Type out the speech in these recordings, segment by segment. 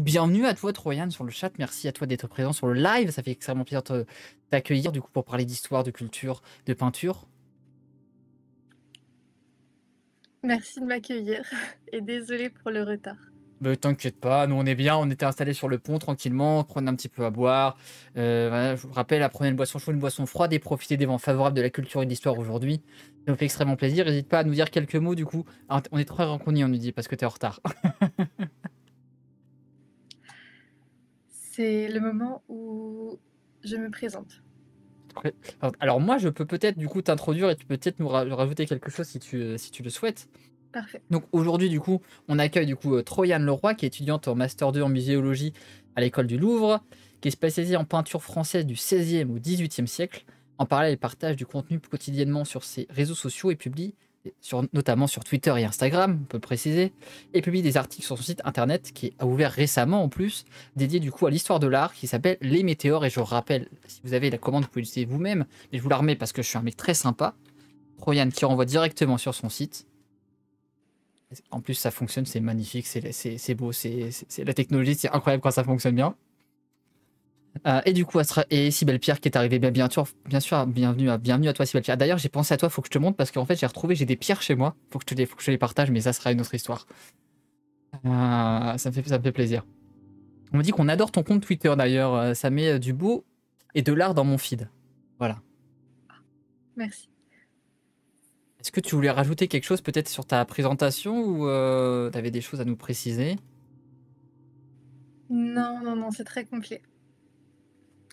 coup, bienvenue à toi, Troyan, sur le chat. Merci à toi d'être présent sur le live. Ça fait extrêmement plaisir de t'accueillir, du coup, pour parler d'histoire, de culture, de peinture. Merci de m'accueillir et désolée pour le retard. T'inquiète pas, nous on est bien, on était installés sur le pont tranquillement, prenez un petit peu à boire. Voilà, je vous rappelle, apprenez une boisson chaude, une boisson froide et profitez des vents favorables de la culture et de l'histoire aujourd'hui. Ça nous fait extrêmement plaisir. N'hésite pas à nous dire quelques mots du coup. Alors, on est très rancunier, on nous dit, parce que t'es en retard. C'est le moment où je me présente. Ouais. Alors moi, je peux peut-être du coup t'introduire et tu peux peut-être nous rajouter quelque chose si tu le souhaites. Parfait. Donc aujourd'hui, du coup, on accueille du coup Troyane Leroy, qui est étudiante en Master 2 en muséologie à l'école du Louvre, qui est spécialisée en peinture française du XVIe au XVIIIe siècle. En parallèle, elle partage du contenu quotidiennement sur ses réseaux sociaux et publie, notamment sur Twitter et Instagram, on peut le préciser, et publie des articles sur son site internet qui a ouvert récemment en plus, dédié du coup à l'histoire de l'art, qui s'appelle Les Météores. Et je rappelle, si vous avez la commande, vous pouvez l'utiliser vous-même, mais je vous la remets parce que je suis un mec très sympa. Troyane qui renvoie directement sur son site. En plus, ça fonctionne, c'est magnifique, c'est beau, c'est la technologie, c'est incroyable quand ça fonctionne bien. Et du coup, et Sibelle Pierre qui est arrivée, bien sûr, bienvenue à toi, Sibelle Pierre. D'ailleurs, j'ai pensé à toi, faut que je te montre parce qu'en fait, j'ai des pierres chez moi, faut que je te les partage, mais ça sera une autre histoire. Ça me fait plaisir. On me dit qu'on adore ton compte Twitter d'ailleurs, ça met du beau et de l'art dans mon feed. Voilà. Merci. Est-ce que tu voulais rajouter quelque chose peut-être sur ta présentation ou tu avais des choses à nous préciser? Non, non, non, c'est très complet.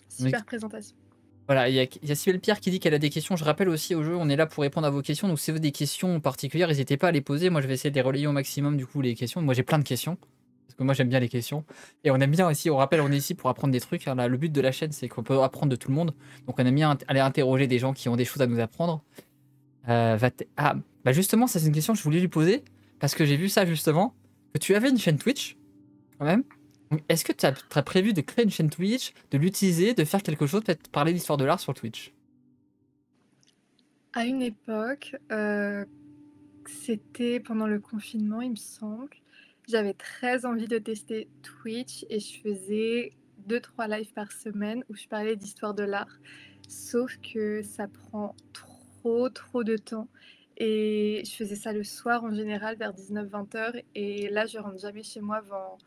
Super présentation. Voilà, il y a Sybelle Pierre qui dit qu'elle a des questions. Je rappelle aussi au jeu, on est là pour répondre à vos questions. Donc si vous avez des questions particulières, n'hésitez pas à les poser. Moi, je vais essayer de les relayer au maximum, du coup, les questions. Moi, j'ai plein de questions. Parce que moi, j'aime bien les questions. Et on aime bien aussi, on rappelle, on est ici pour apprendre des trucs, hein. Là, le but de la chaîne, c'est qu'on peut apprendre de tout le monde. Donc on aime bien aller interroger des gens qui ont des choses à nous apprendre. Bah justement, ça c'est une question que je voulais lui poser. Parce que j'ai vu ça justement, que tu avais une chaîne Twitch, quand même. Donc, est-ce que tu as prévu de créer une chaîne Twitch, de l'utiliser, de faire quelque chose, peut-être parler d'histoire de l'art sur Twitch? À une époque, c'était pendant le confinement, il me semble. J'avais très envie de tester Twitch et je faisais 2-3 lives par semaine où je parlais d'histoire de l'art. Sauf que ça prend trop de temps et je faisais ça le soir en général vers 19-20 heures et là je rentre jamais chez moi avant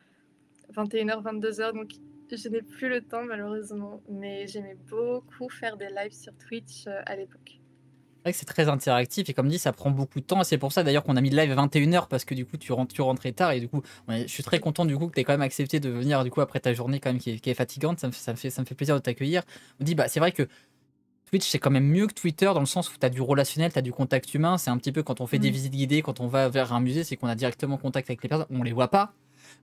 21 h 22 h, donc je n'ai plus le temps malheureusement, mais j'aimais beaucoup faire des lives sur Twitch à l'époque. C'est vrai que c'est très interactif et comme dit, ça prend beaucoup de temps. Et c'est pour ça d'ailleurs qu'on a mis le live à 21 h parce que du coup, tu rentrais tard et du coup, je suis très content du coup que tu aies quand même accepté de venir du coup après ta journée quand même qui est fatigante. Ça me fait plaisir de t'accueillir. On dit, bah, c'est vrai que Twitch, c'est quand même mieux que Twitter dans le sens où tu as du relationnel, tu as du contact humain. C'est un petit peu quand on fait des Mm. visites guidées, quand on va vers un musée, c'est qu'on a directement contact avec les personnes. On les voit pas,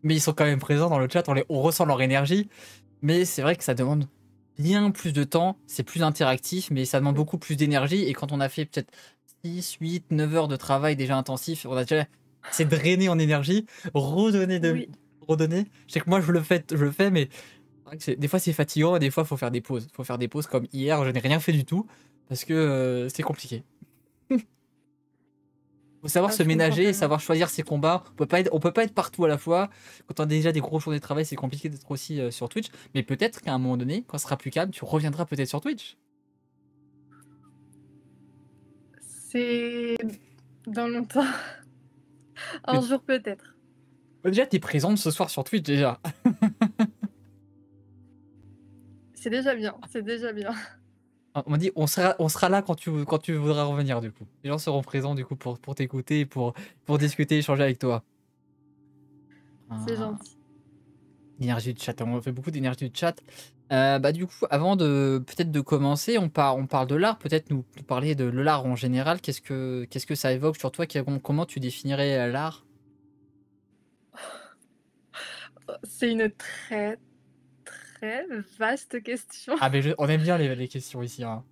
mais ils sont quand même présents dans le chat, on ressent leur énergie. Mais c'est vrai que ça demande bien plus de temps, c'est plus interactif, mais ça demande Oui. beaucoup plus d'énergie. Et quand on a fait peut-être 6, 8, 9 heures de travail déjà intensif, on a déjà c'est drainé en énergie, redonner de Oui. redonner. Je sais que moi je le fais, mais c'est vrai que des fois c'est fatigant et des fois il faut faire des pauses. Il faut faire des pauses comme hier, je n'ai rien fait du tout parce que c'est compliqué. Faut savoir Ah, se je comprends ménager, tellement. savoir choisir ses combats. On peut pas être partout à la fois. Quand on a déjà des gros journées de travail, c'est compliqué d'être aussi sur Twitch. Mais peut-être qu'à un moment donné, quand ce sera plus calme, tu reviendras peut-être sur Twitch. C'est dans longtemps. Un Mais jour peut-être. déjà, t'es présente ce soir sur Twitch déjà. C'est déjà bien, c'est déjà bien. On m'a dit, on sera là quand tu voudras revenir du coup. Les gens seront présents du coup pour t'écouter, pour discuter, échanger avec toi. C'est Ah, gentil. énergie de chat, on fait beaucoup d'énergie de chat. Bah du coup, avant de peut-être de commencer, on parle de l'art, peut-être nous parler de l'art en général. Qu'est-ce que ça évoque sur toi? Comment tu définirais l'art? C'est une très vaste question. Ah mais on aime bien les questions ici, hein.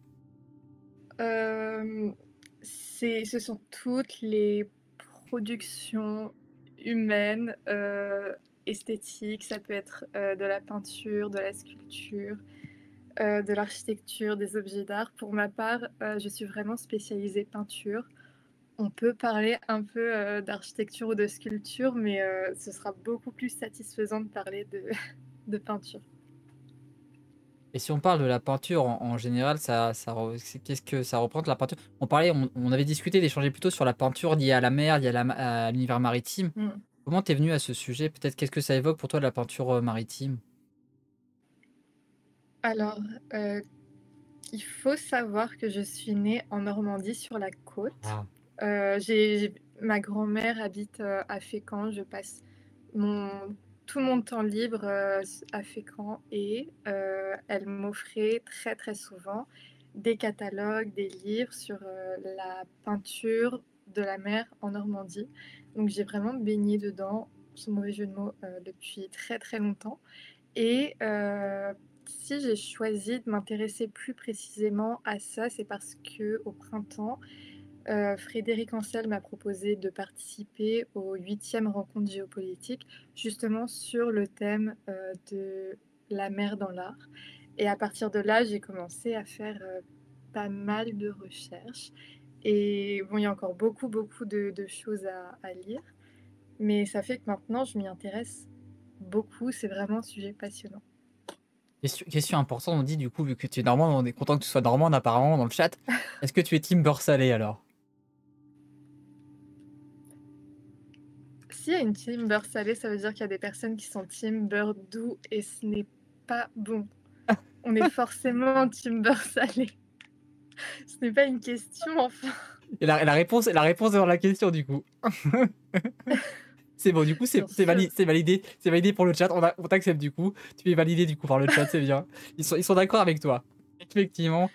Hem, ce sont toutes les productions humaines, esthétiques. Ça peut être, de la peinture, de la sculpture, de l'architecture, des objets d'art. Pour ma part, je suis vraiment spécialisée peinture. On peut parler un peu, d'architecture ou de sculpture, mais ce sera beaucoup plus satisfaisant de parler de de peinture. Et si on parle de la peinture en général, qu'est-ce que ça représente la peinture? On avait discuté d'échanger plutôt sur la peinture liée à la mer, liée à l'univers maritime. Mmh. Comment t'es venu à ce sujet? Peut-être qu'est-ce que ça évoque pour toi de la peinture maritime? Alors, heu, il faut savoir que je suis née en Normandie sur la côte. Ah. J'ai ma grand-mère habite, à Fécamp. Je passe mon tout mon temps libre, s à Fécamp et elle m'offrait très, très souvent des catalogues, des livres sur, la peinture de la mer en Normandie. Donc j'ai vraiment baigné dedans, sans mauvais jeu de mots, depuis très, très longtemps et si j'ai choisi de m'intéresser plus précisément à ça, c'est parce qu'au printemps, Frédéric Ancel m'a proposé de participer aux 8e rencontres géopolitiques, justement sur le thème, de la mer dans l'art et à partir de là, j'ai commencé à faire, pas mal de recherches et bon, il y a encore beaucoup, beaucoup de choses à lire, mais ça fait que maintenant je m'y intéresse beaucoup, c'est vraiment un sujet passionnant. Question importante, on dit du coup, vu que tu es normande, on est content que tu sois normande apparemment dans le chat. Est-ce que tu es team beurre salé alors? S'il y a une team beurre salé, ça veut dire qu'il y a des personnes qui sont team beurre doux et ce n'est pas bon. On est forcément team beurre salé. Ce n'est pas une question, enfin. Et la réponse est dans la question du coup. C'est bon, du coup, Bien sûr. c'est validé pour le chat. On t'accepte du coup. Tu es validé du coup par le chat, c'est bien. Ils sont d'accord avec toi. Effectivement,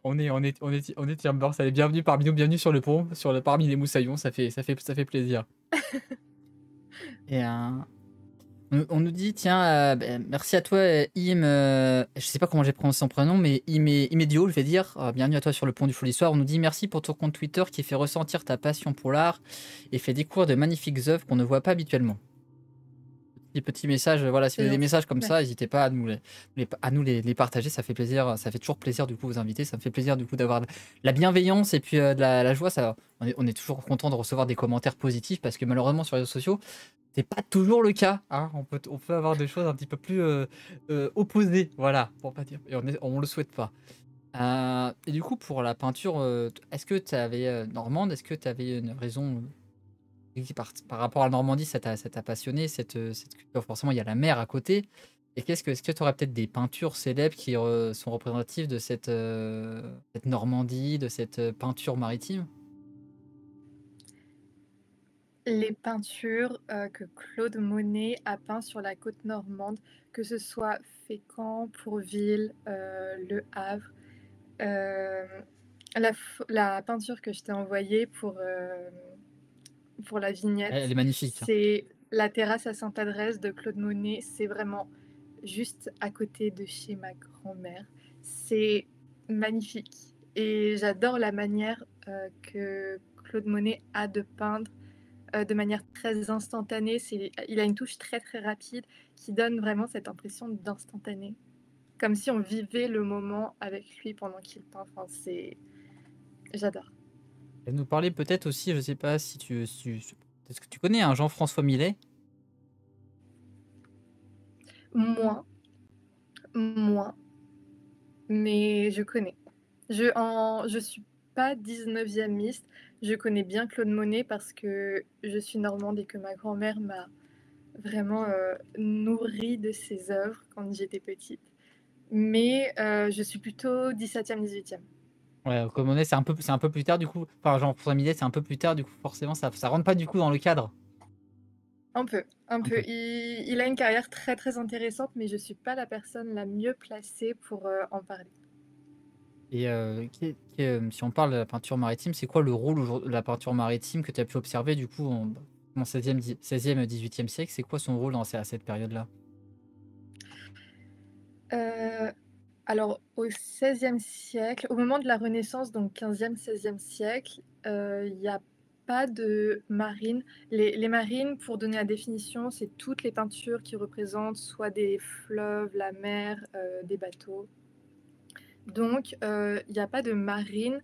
on est team beurre salé. Bienvenue parmi nous, bienvenue sur le pont, parmi les moussaillons. Ça fait plaisir. Et on nous dit, tiens, merci à toi, Im. Je sais pas comment j'ai prononcé son prénom, mais Imedio, je vais dire. Bienvenue à toi sur le pont du Fou d'Histoire. On nous dit merci pour ton compte Twitter qui fait ressentir ta passion pour l'art et fait découvrir de magnifiques œuvres qu'on ne voit pas habituellement. Des petits messages, voilà, si vous C'est avez des gentil. messages comme ça, Merci. n'hésitez pas à nous les partager, ça fait plaisir, ça fait toujours plaisir du coup vous inviter, ça me fait plaisir du coup d'avoir de la bienveillance et puis de la joie, on est toujours content de recevoir des commentaires positifs parce que malheureusement sur les réseaux sociaux, c'est pas toujours le cas, hein. On peut avoir des choses un petit peu plus opposées, voilà, pour pas dire, et on le souhaite pas. Et du coup pour la peinture, est-ce que tu avais, normande, est-ce que tu avais une raison? Oui, par rapport à la Normandie, ça t'a passionné, cette culture forcément, il y a la mer à côté et est-ce que tu aurais peut-être des peintures célèbres qui sont représentatives de cette Normandie, de cette, peinture maritime? Les peintures, que Claude Monet a peint sur la côte normande, que ce soit Fécamp, Pourville, Le Havre, hem, la peinture que je t'ai envoyée pour la Elle vignette, est magnifique, hein. c'est La terrasse à Sainte-Adresse de Claude Monet. C'est vraiment juste à côté de chez ma grand-mère. C'est magnifique et j'adore la manière, que Claude Monet a de peindre, de manière très instantanée. Il a une touche très, très rapide qui donne vraiment cette impression d'instantané, comme si on vivait le moment avec lui pendant qu'il peint. Enfin, j'adore. Elle nous parlait peut-être aussi, je sais pas si peut-être que tu connais, un Jean-François Millet? Moins, moins, mais je connais. Je suis pas 19e. Je connais bien Claude Monet parce que je suis normande et que ma grand-mère m'a vraiment, nourrie de ses œuvres quand j'étais petite. Mais, je suis plutôt 17e, 18e. Ouais, comme on est, c'est un peu plus tard du coup, enfin Jean-François Millet, c'est un peu plus tard du coup, forcément ça rentre pas du coup dans le cadre? Un peu, un Un peu. peu. Il a une carrière très, très intéressante, mais je suis pas la personne la mieux placée pour, en parler. Et si on parle de la peinture maritime, c'est quoi le rôle de la peinture maritime que tu as pu observer du coup en 16e, 18e siècle? C'est quoi son rôle à cette période-là? Heu, alors au XVIe siècle, au moment de la Renaissance, donc 15e, 16e siècle, il y a pas de marine. Les marines, pour donner la définition, c'est toutes les peintures qui représentent soit des fleuves, la mer, des bateaux. Donc il y a pas de marine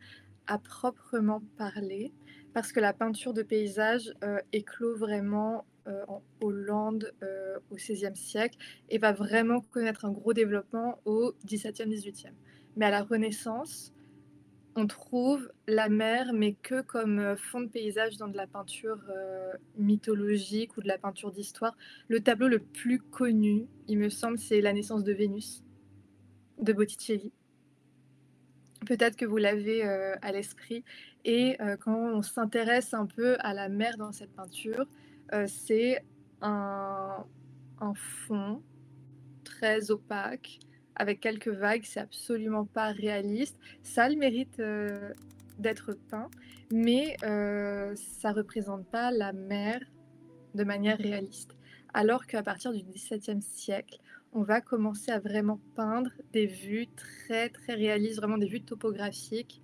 à proprement parler. parce que la peinture de paysage éclot vraiment en Hollande au XVIe siècle et va vraiment connaître un gros développement au XVIIe, XVIIIe. Mais à la Renaissance, on trouve la mer, mais que comme fond de paysage dans de la peinture mythologique ou de la peinture d'histoire. Le tableau le plus connu, il me semble, c'est La naissance de Vénus de Botticelli. Peut-être que vous l'avez à l'esprit. Et quand on s'intéresse un peu à la mer dans cette peinture, c'est un, un fond très opaque, avec quelques vagues. C'est absolument pas réaliste. Ça a le mérite d'être peint, mais ça représente pas la mer de manière réaliste. Alors qu'à partir du XVIIe siècle, on va commencer à vraiment peindre des vues très très réalistes, vraiment des vues topographiques,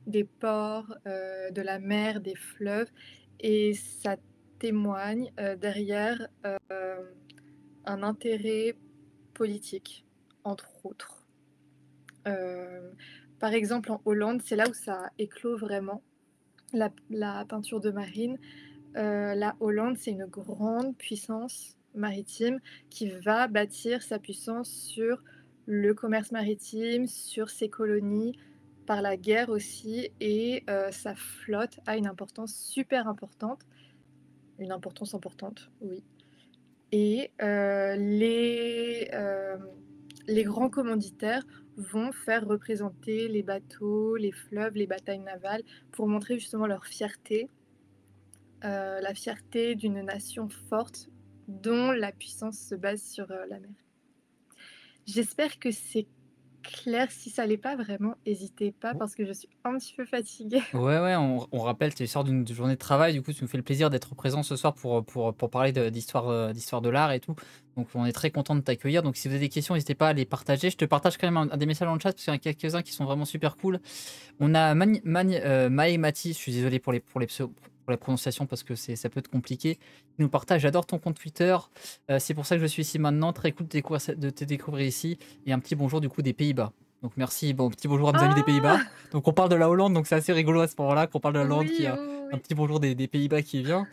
des ports, de la mer, des fleuves, et ça témoigne derrière un intérêt politique, entre autres. Par exemple, en Hollande, c'est là où ça éclot vraiment, la peinture de marine. La Hollande, c'est une grande puissance maritime qui va bâtir sa puissance sur le commerce maritime, sur ses colonies, par la guerre aussi, et sa flotte a une importance super importante, une importance importante, oui. Et les grands commanditaires vont faire représenter les bateaux, les fleuves, les batailles navales pour montrer justement leur fierté, la fierté d'une nation forte dont la puissance se base sur la mer. J'espère que c'est clair. Si ça l'est pas vraiment, n'hésitez pas parce que je suis un petit peu fatiguée. Ouais, ouais, on rappelle, tu sors d'une journée de travail, du coup, tu nous fais le plaisir d'être présent ce soir pour parler d'histoire de l'art et tout. Donc, on est très content de t'accueillir. Donc, si vous avez des questions, n'hésitez pas à les partager. Je te partage quand même un des messages dans le chat parce qu'il y en a quelques-uns qui sont vraiment super cool. On a Mati, je suis désolé pour la prononciation parce que ça peut être compliqué. Il nous partage, j'adore ton compte Twitter. C'est pour ça que je suis ici maintenant. Très cool de te découvrir ici. Et un petit bonjour du coup des Pays-Bas. Donc merci, bon, petit bonjour à mes amis des Pays-Bas. Ah Donc on parle de la Hollande, donc c'est assez rigolo à ce moment-là qu'on parle de la Hollande qui oui, a oui, un oui. petit bonjour des Pays-Bas qui vient.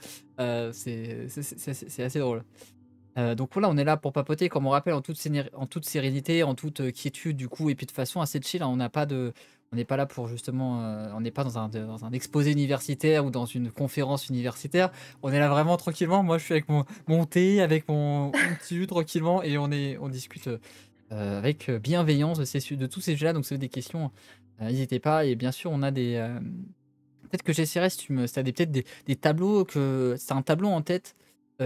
C'est assez drôle. Donc voilà, on est là pour papoter, comme on rappelle, en toute sérénité, en toute quiétude, du coup, et puis de façon assez chill, hein. On n'est pas là pour justement, on n'est pas dans un exposé universitaire ou dans une conférence universitaire. On est là vraiment tranquillement. Moi, je suis avec mon thé, avec mon petit jus tranquillement, et on discute avec bienveillance de tous ces sujets-là. Donc, si vous avez des questions, n'hésitez pas. Et bien sûr, on a des. Peut-être que j'essaierai si tu as peut-être des tableaux c'est un tableau en tête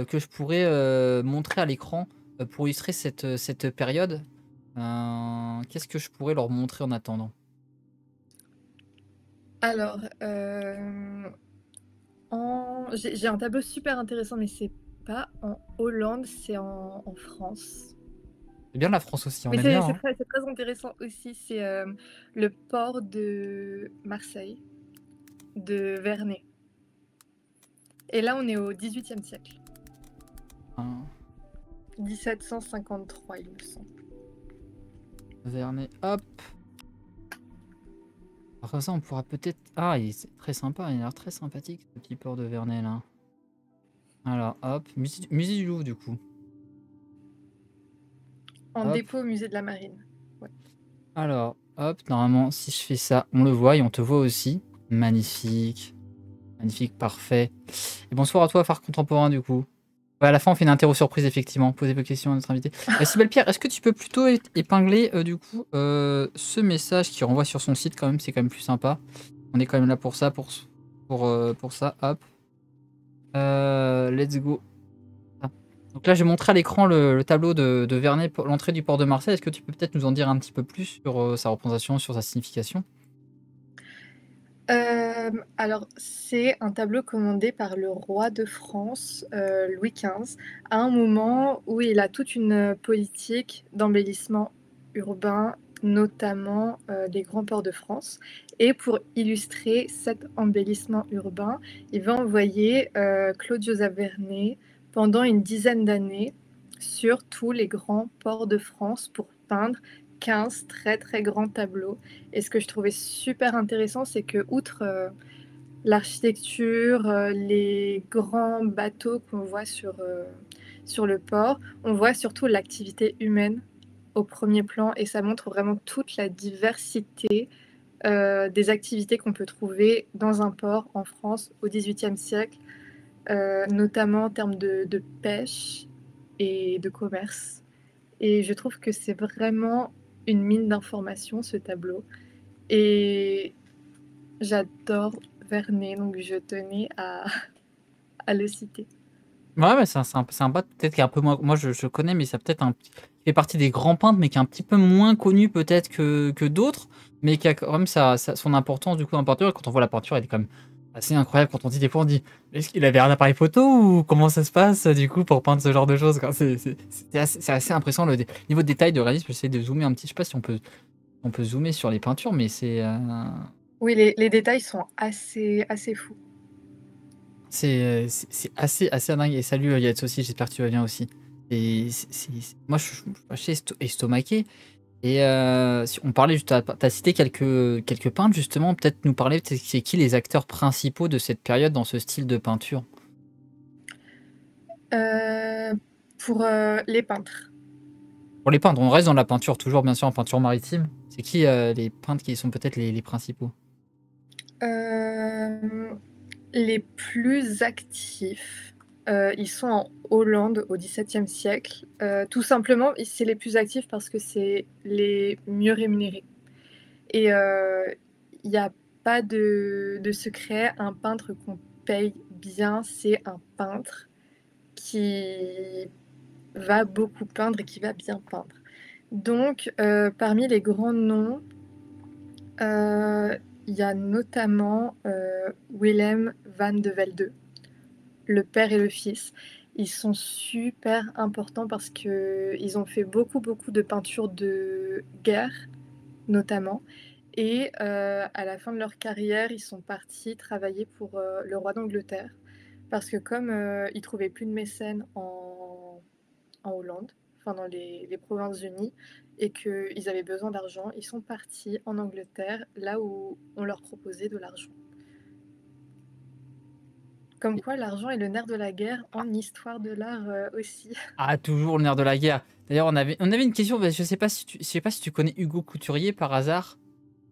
que je pourrais montrer à l'écran pour illustrer cette période. Qu'est-ce que je pourrais leur montrer en attendant? Alors, j'ai un tableau super intéressant, mais c'est pas en Hollande, c'est en France. C'est bien la France aussi, on Mais aime bien, c'est hein. très intéressant aussi. C'est le port de Marseille, de Vernet. Et là, on est au XVIIIe siècle. Hein, 1753, il me semble. Vernet, hop. Alors comme ça, on pourra peut-être. Ah, c'est très sympa, il a l'air très sympathique ce petit port de Vernet là. Alors, hop, musée du Louvre du coup. En Hop. dépôt au musée de la Marine. Ouais. Alors, hop, normalement, si je fais ça, on le voit et on te voit aussi. Magnifique. Magnifique, parfait. Et bonsoir à toi, Phare Contemporain, du coup. Ouais, à la fin, on fait une interro surprise, effectivement. Posez vos questions à notre invité. Sybelle Pierre, est-ce que tu peux plutôt épingler, du coup, ce message qui renvoie sur son site, quand même, c'est quand même plus sympa. On est quand même là pour ça, pour ça. Hop. Let's go. Ah. Donc là, j'ai montré à l'écran le tableau de Vernet, pour l'entrée du port de Marseille. Est-ce que tu peux peut-être nous en dire un petit peu plus sur sa représentation, sur sa signification? Alors, c'est un tableau commandé par le roi de France, Louis XV, à un moment où il a toute une politique d'embellissement urbain, notamment des grands ports de France. Et pour illustrer cet embellissement urbain, il va envoyer Claude-Joseph Vernet pendant une dizaine d'années sur tous les grands ports de France pour peindre 15 très très grands tableaux. Et ce que je trouvais super intéressant, c'est que outre l'architecture, les grands bateaux qu'on voit sur le port. On voit surtout l'activité humaine au premier plan et ça montre vraiment toute la diversité des activités qu'on peut trouver dans un port en France au XVIIIe siècle, notamment en termes de pêche et de commerce. Et je trouve que c'est vraiment une mine d'informations, ce tableau. Et j'adore Vernet, donc je tenais à le citer. Ouais, mais c'est un peintre peut-être qui est un peu moins. Moi, je connais, mais ça peut-être il fait partie des grands peintres, mais qui est un petit peu moins connu peut-être que d'autres, mais qui a quand même son importance du coup en peinture. Et quand on voit la peinture, elle est quand même assez incroyable. Quand on dit des fois, on dit est-ce qu'il avait un appareil photo ou comment ça se passe du coup pour peindre ce genre de choses, quoi. C'est assez impressionnant le niveau de détail de réalisme. J'essaie de zoomer un petit. Je sais pas si on peut zoomer sur les peintures, mais c'est. Oui, les détails sont assez fous. C'est assez dingue. Et salut Yates aussi, j'espère que tu vas bien aussi. Et moi je suis assez estomaqué. Et si on parlait, t'as cité quelques peintres justement, peut-être nous parler, c'est qui les acteurs principaux de cette période dans ce style de peinture? Euh, pour les peintres. Pour les peintres, on reste dans la peinture, toujours bien sûr en peinture maritime. C'est qui les peintres qui sont peut-être les principaux? Euh, les plus actifs, ils sont en Hollande au XVIIe siècle. Tout simplement, c'est les plus actifs parce que c'est les mieux rémunérés. Et il n'y a pas de secret. Un peintre qu'on paye bien, c'est un peintre qui va beaucoup peindre et qui va bien peindre. Donc, parmi les grands noms, il y a notamment Willem van de Velde, le père et le fils. Ils sont super importants parce qu'ils ont fait beaucoup de peintures de guerre, notamment. Et à la fin de leur carrière, ils sont partis travailler pour le roi d'Angleterre. Parce que comme ils ne trouvaient plus de mécènes en Hollande, enfin dans les Provinces-Unies, et qu'ils avaient besoin d'argent, ils sont partis en Angleterre, là où on leur proposait de l'argent. Comme quoi, l'argent est le nerf de la guerre en histoire de l'art aussi. Ah, toujours le nerf de la guerre. D'ailleurs, on avait une question, je sais pas si tu connais Hugo Couturier par hasard.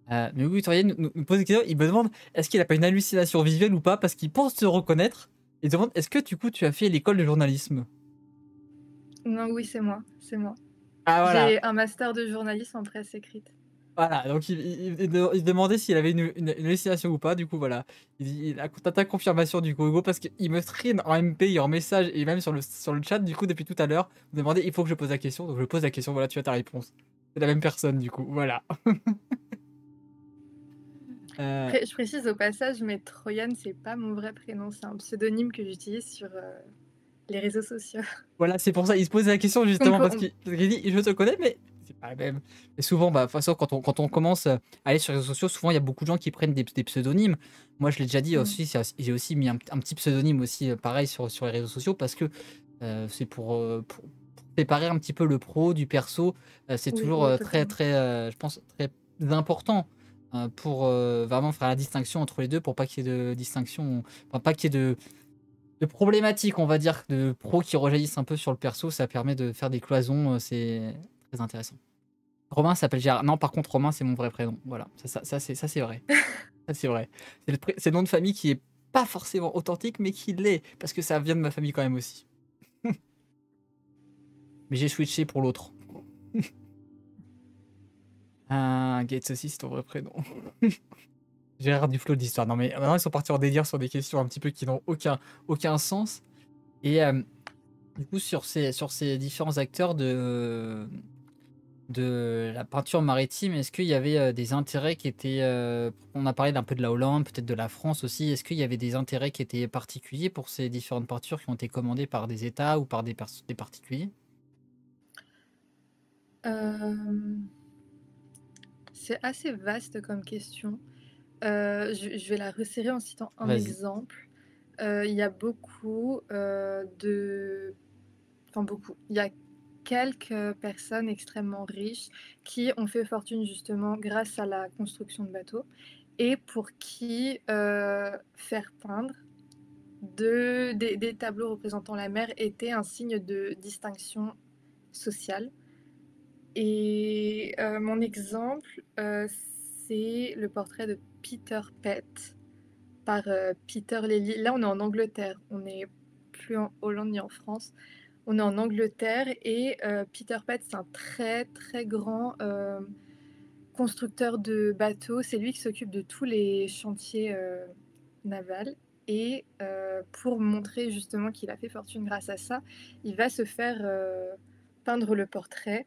Mais Hugo Couturier nous pose une question, il me demande est-ce qu'il a pas une hallucination visuelle ou pas, parce qu'il pense se reconnaître. Il demande est-ce que du coup tu as fait l'école de journalisme? Non, oui, c'est moi, c'est moi. Ah voilà, J'ai un master de journalisme en presse écrite. voilà. Donc il se demandait s'il avait une hallucination ou pas. Du coup voilà, il a ta confirmation du coup Hugo, parce qu'il me stream en MP et en message et même sur le chat du coup depuis tout à l'heure. Vous demandez il faut que je pose la question, donc je pose la question. Voilà, tu as ta réponse. C'est la même personne du coup. Voilà. Euh, Je précise au passage, mais Troyane, c'est pas mon vrai prénom, c'est un pseudonyme que j'utilise sur les réseaux sociaux. Voilà, c'est pour ça, il se posait la question On justement peut, parce qu'il dit je te connais, mais c'est pas la même. Et souvent, bah, de toute façon, quand on commence à aller sur les réseaux sociaux, souvent il y a beaucoup de gens qui prennent des pseudonymes. Moi, je l'ai déjà dit Mm. aussi, j'ai aussi mis un petit pseudonyme aussi, pareil, sur les réseaux sociaux parce que c'est pour séparer un petit peu le pro du perso. C'est Oui, toujours oui, très, totalement. très, je pense, très important pour vraiment faire la distinction entre les deux pour pas qu'il y ait de distinction, enfin, pas qu'il y ait de problématiques, on va dire, de pros qui rejaillissent un peu sur le perso, ça permet de faire des cloisons, c'est très intéressant. Romain s'appelle Gérard. Non, par contre, Romain, c'est mon vrai prénom. Voilà, ça c'est vrai. Ça c'est vrai. C'est le nom de famille qui est pas forcément authentique, mais qui l'est, parce que ça vient de ma famille quand même aussi. Mais j'ai switché pour l'autre. Ah, Gates aussi, c'est ton vrai prénom. Gérard Duflo d'histoire. Non, mais maintenant, ils sont partis en délire sur des questions un petit peu qui n'ont aucun sens. Et du coup, sur ces différents acteurs de la peinture maritime, est-ce qu'il y avait des intérêts qui étaient. On a parlé d'un peu de la Hollande, peut-être de la France aussi. Est-ce qu'il y avait des intérêts qui étaient particuliers pour ces différentes peintures qui ont été commandées par des États ou par des particuliers? Euh, c'est assez vaste comme question. Je vais la resserrer en citant un Vas-y. exemple. Il y a beaucoup de... Enfin beaucoup. Il y a quelques personnes extrêmement riches qui ont fait fortune justement grâce à la construction de bateaux. et pour qui faire peindre des tableaux représentant la mer était un signe de distinction sociale. Et mon exemple, c'est le portrait de Peter Pett par Peter Lely. Là, on est en Angleterre, on n'est plus en Hollande ni en France. On est en Angleterre et Peter Pett, c'est un très très grand constructeur de bateaux. C'est lui qui s'occupe de tous les chantiers navals. Et pour montrer justement qu'il a fait fortune grâce à ça, il va se faire peindre le portrait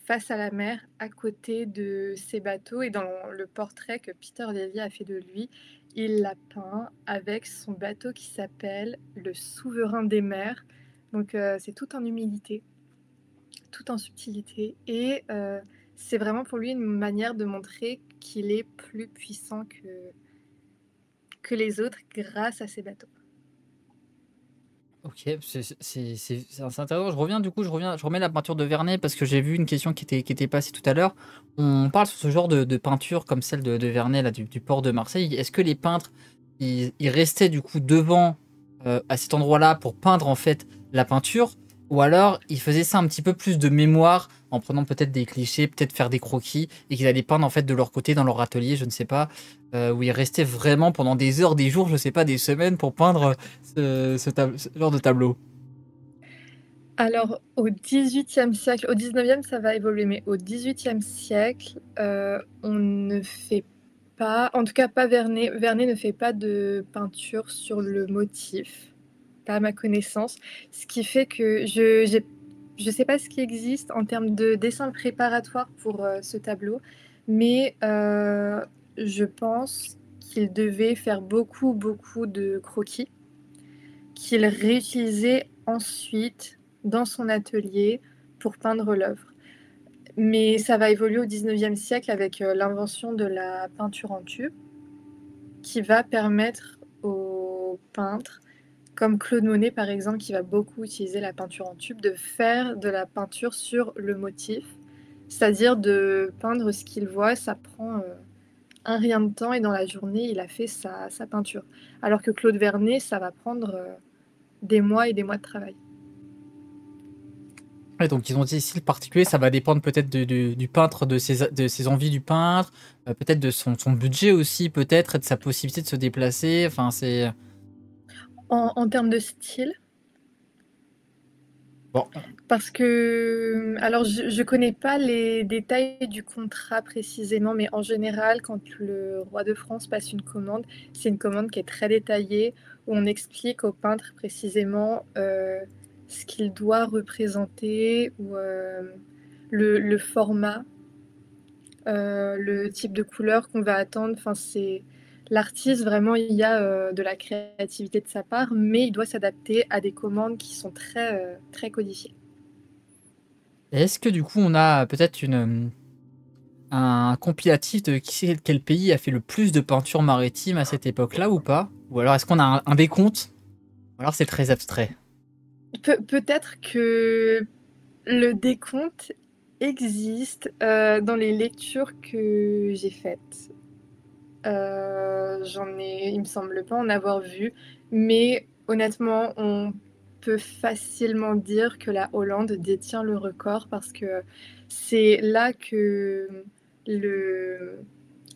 face à la mer, à côté de ses bateaux. Et dans le portrait que Peter Lely a fait de lui, il l'a peint avec son bateau qui s'appelle le Souverain des mers. Donc c'est tout en humilité, tout en subtilité. Et c'est vraiment pour lui une manière de montrer qu'il est plus puissant que les autres grâce à ses bateaux. Ok, c'est intéressant. Je remets la peinture de Vernet parce que j'ai vu une question qui était passée tout à l'heure. On parle sur ce genre de peinture comme celle de Vernet, là, du port de Marseille. Est-ce que les peintres, ils restaient du coup devant à cet endroit-là pour peindre en fait la peinture, ou alors ils faisaient ça un petit peu plus de mémoire en prenant peut-être des clichés, peut-être faire des croquis et qu'ils allaient peindre en fait de leur côté dans leur atelier, je ne sais pas, où ils restaient vraiment pendant des heures, des jours, je sais pas, des semaines pour peindre ce genre de tableau. Alors, au XVIIIe siècle, au XIXe, ça va évoluer, mais au XVIIIe siècle, on ne fait pas, en tout cas pas Vernet. Vernet ne fait pas de peinture sur le motif, pas à ma connaissance. Ce qui fait que je sais pas ce qui existe en termes de dessin préparatoire pour ce tableau, mais je pense qu'il devait faire beaucoup, beaucoup de croquis qu'il réutilisait ensuite dans son atelier pour peindre l'œuvre. Mais ça va évoluer au XIXe siècle avec l'invention de la peinture en tube qui va permettre aux peintres, comme Claude Monet par exemple, qui va beaucoup utiliser la peinture en tube, de faire de la peinture sur le motif, c'est-à-dire de peindre ce qu'il voit. Ça prend un rien de temps et dans la journée, il a fait sa peinture. Alors que Claude Vernet, ça va prendre des mois et des mois de travail. Ouais, donc ils ont dit style particulier, ça va dépendre peut-être du peintre, de ses envies du peintre, peut-être de son budget aussi, peut-être, et de sa possibilité de se déplacer. Enfin, c'est En termes de style, bon. parce que, alors je connais pas les détails du contrat précisément, mais en général, quand le roi de France passe une commande, c'est une commande qui est très détaillée, où on explique au peintre précisément ce qu'il doit représenter, ou le format, le type de couleur qu'on va attendre. Enfin, c'est l'artiste, vraiment, il y a de la créativité de sa part, mais il doit s'adapter à des commandes qui sont très, très codifiées. Est-ce que du coup on a peut-être un compilatif de qui sait quel pays a fait le plus de peinture maritime à cette époque-là ou pas? Ou alors est-ce qu'on a un décompte? Ou alors c'est très abstrait. Peut-être que le décompte existe dans les lectures que j'ai faites. Il me semble pas en avoir vu, mais honnêtement, on peut facilement dire que la Hollande détient le record parce que c'est là que le,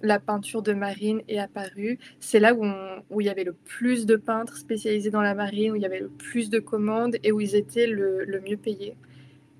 la peinture de marine est apparue. C'est là où il y avait le plus de peintres spécialisés dans la marine, où il y avait le plus de commandes et où ils étaient le mieux payés.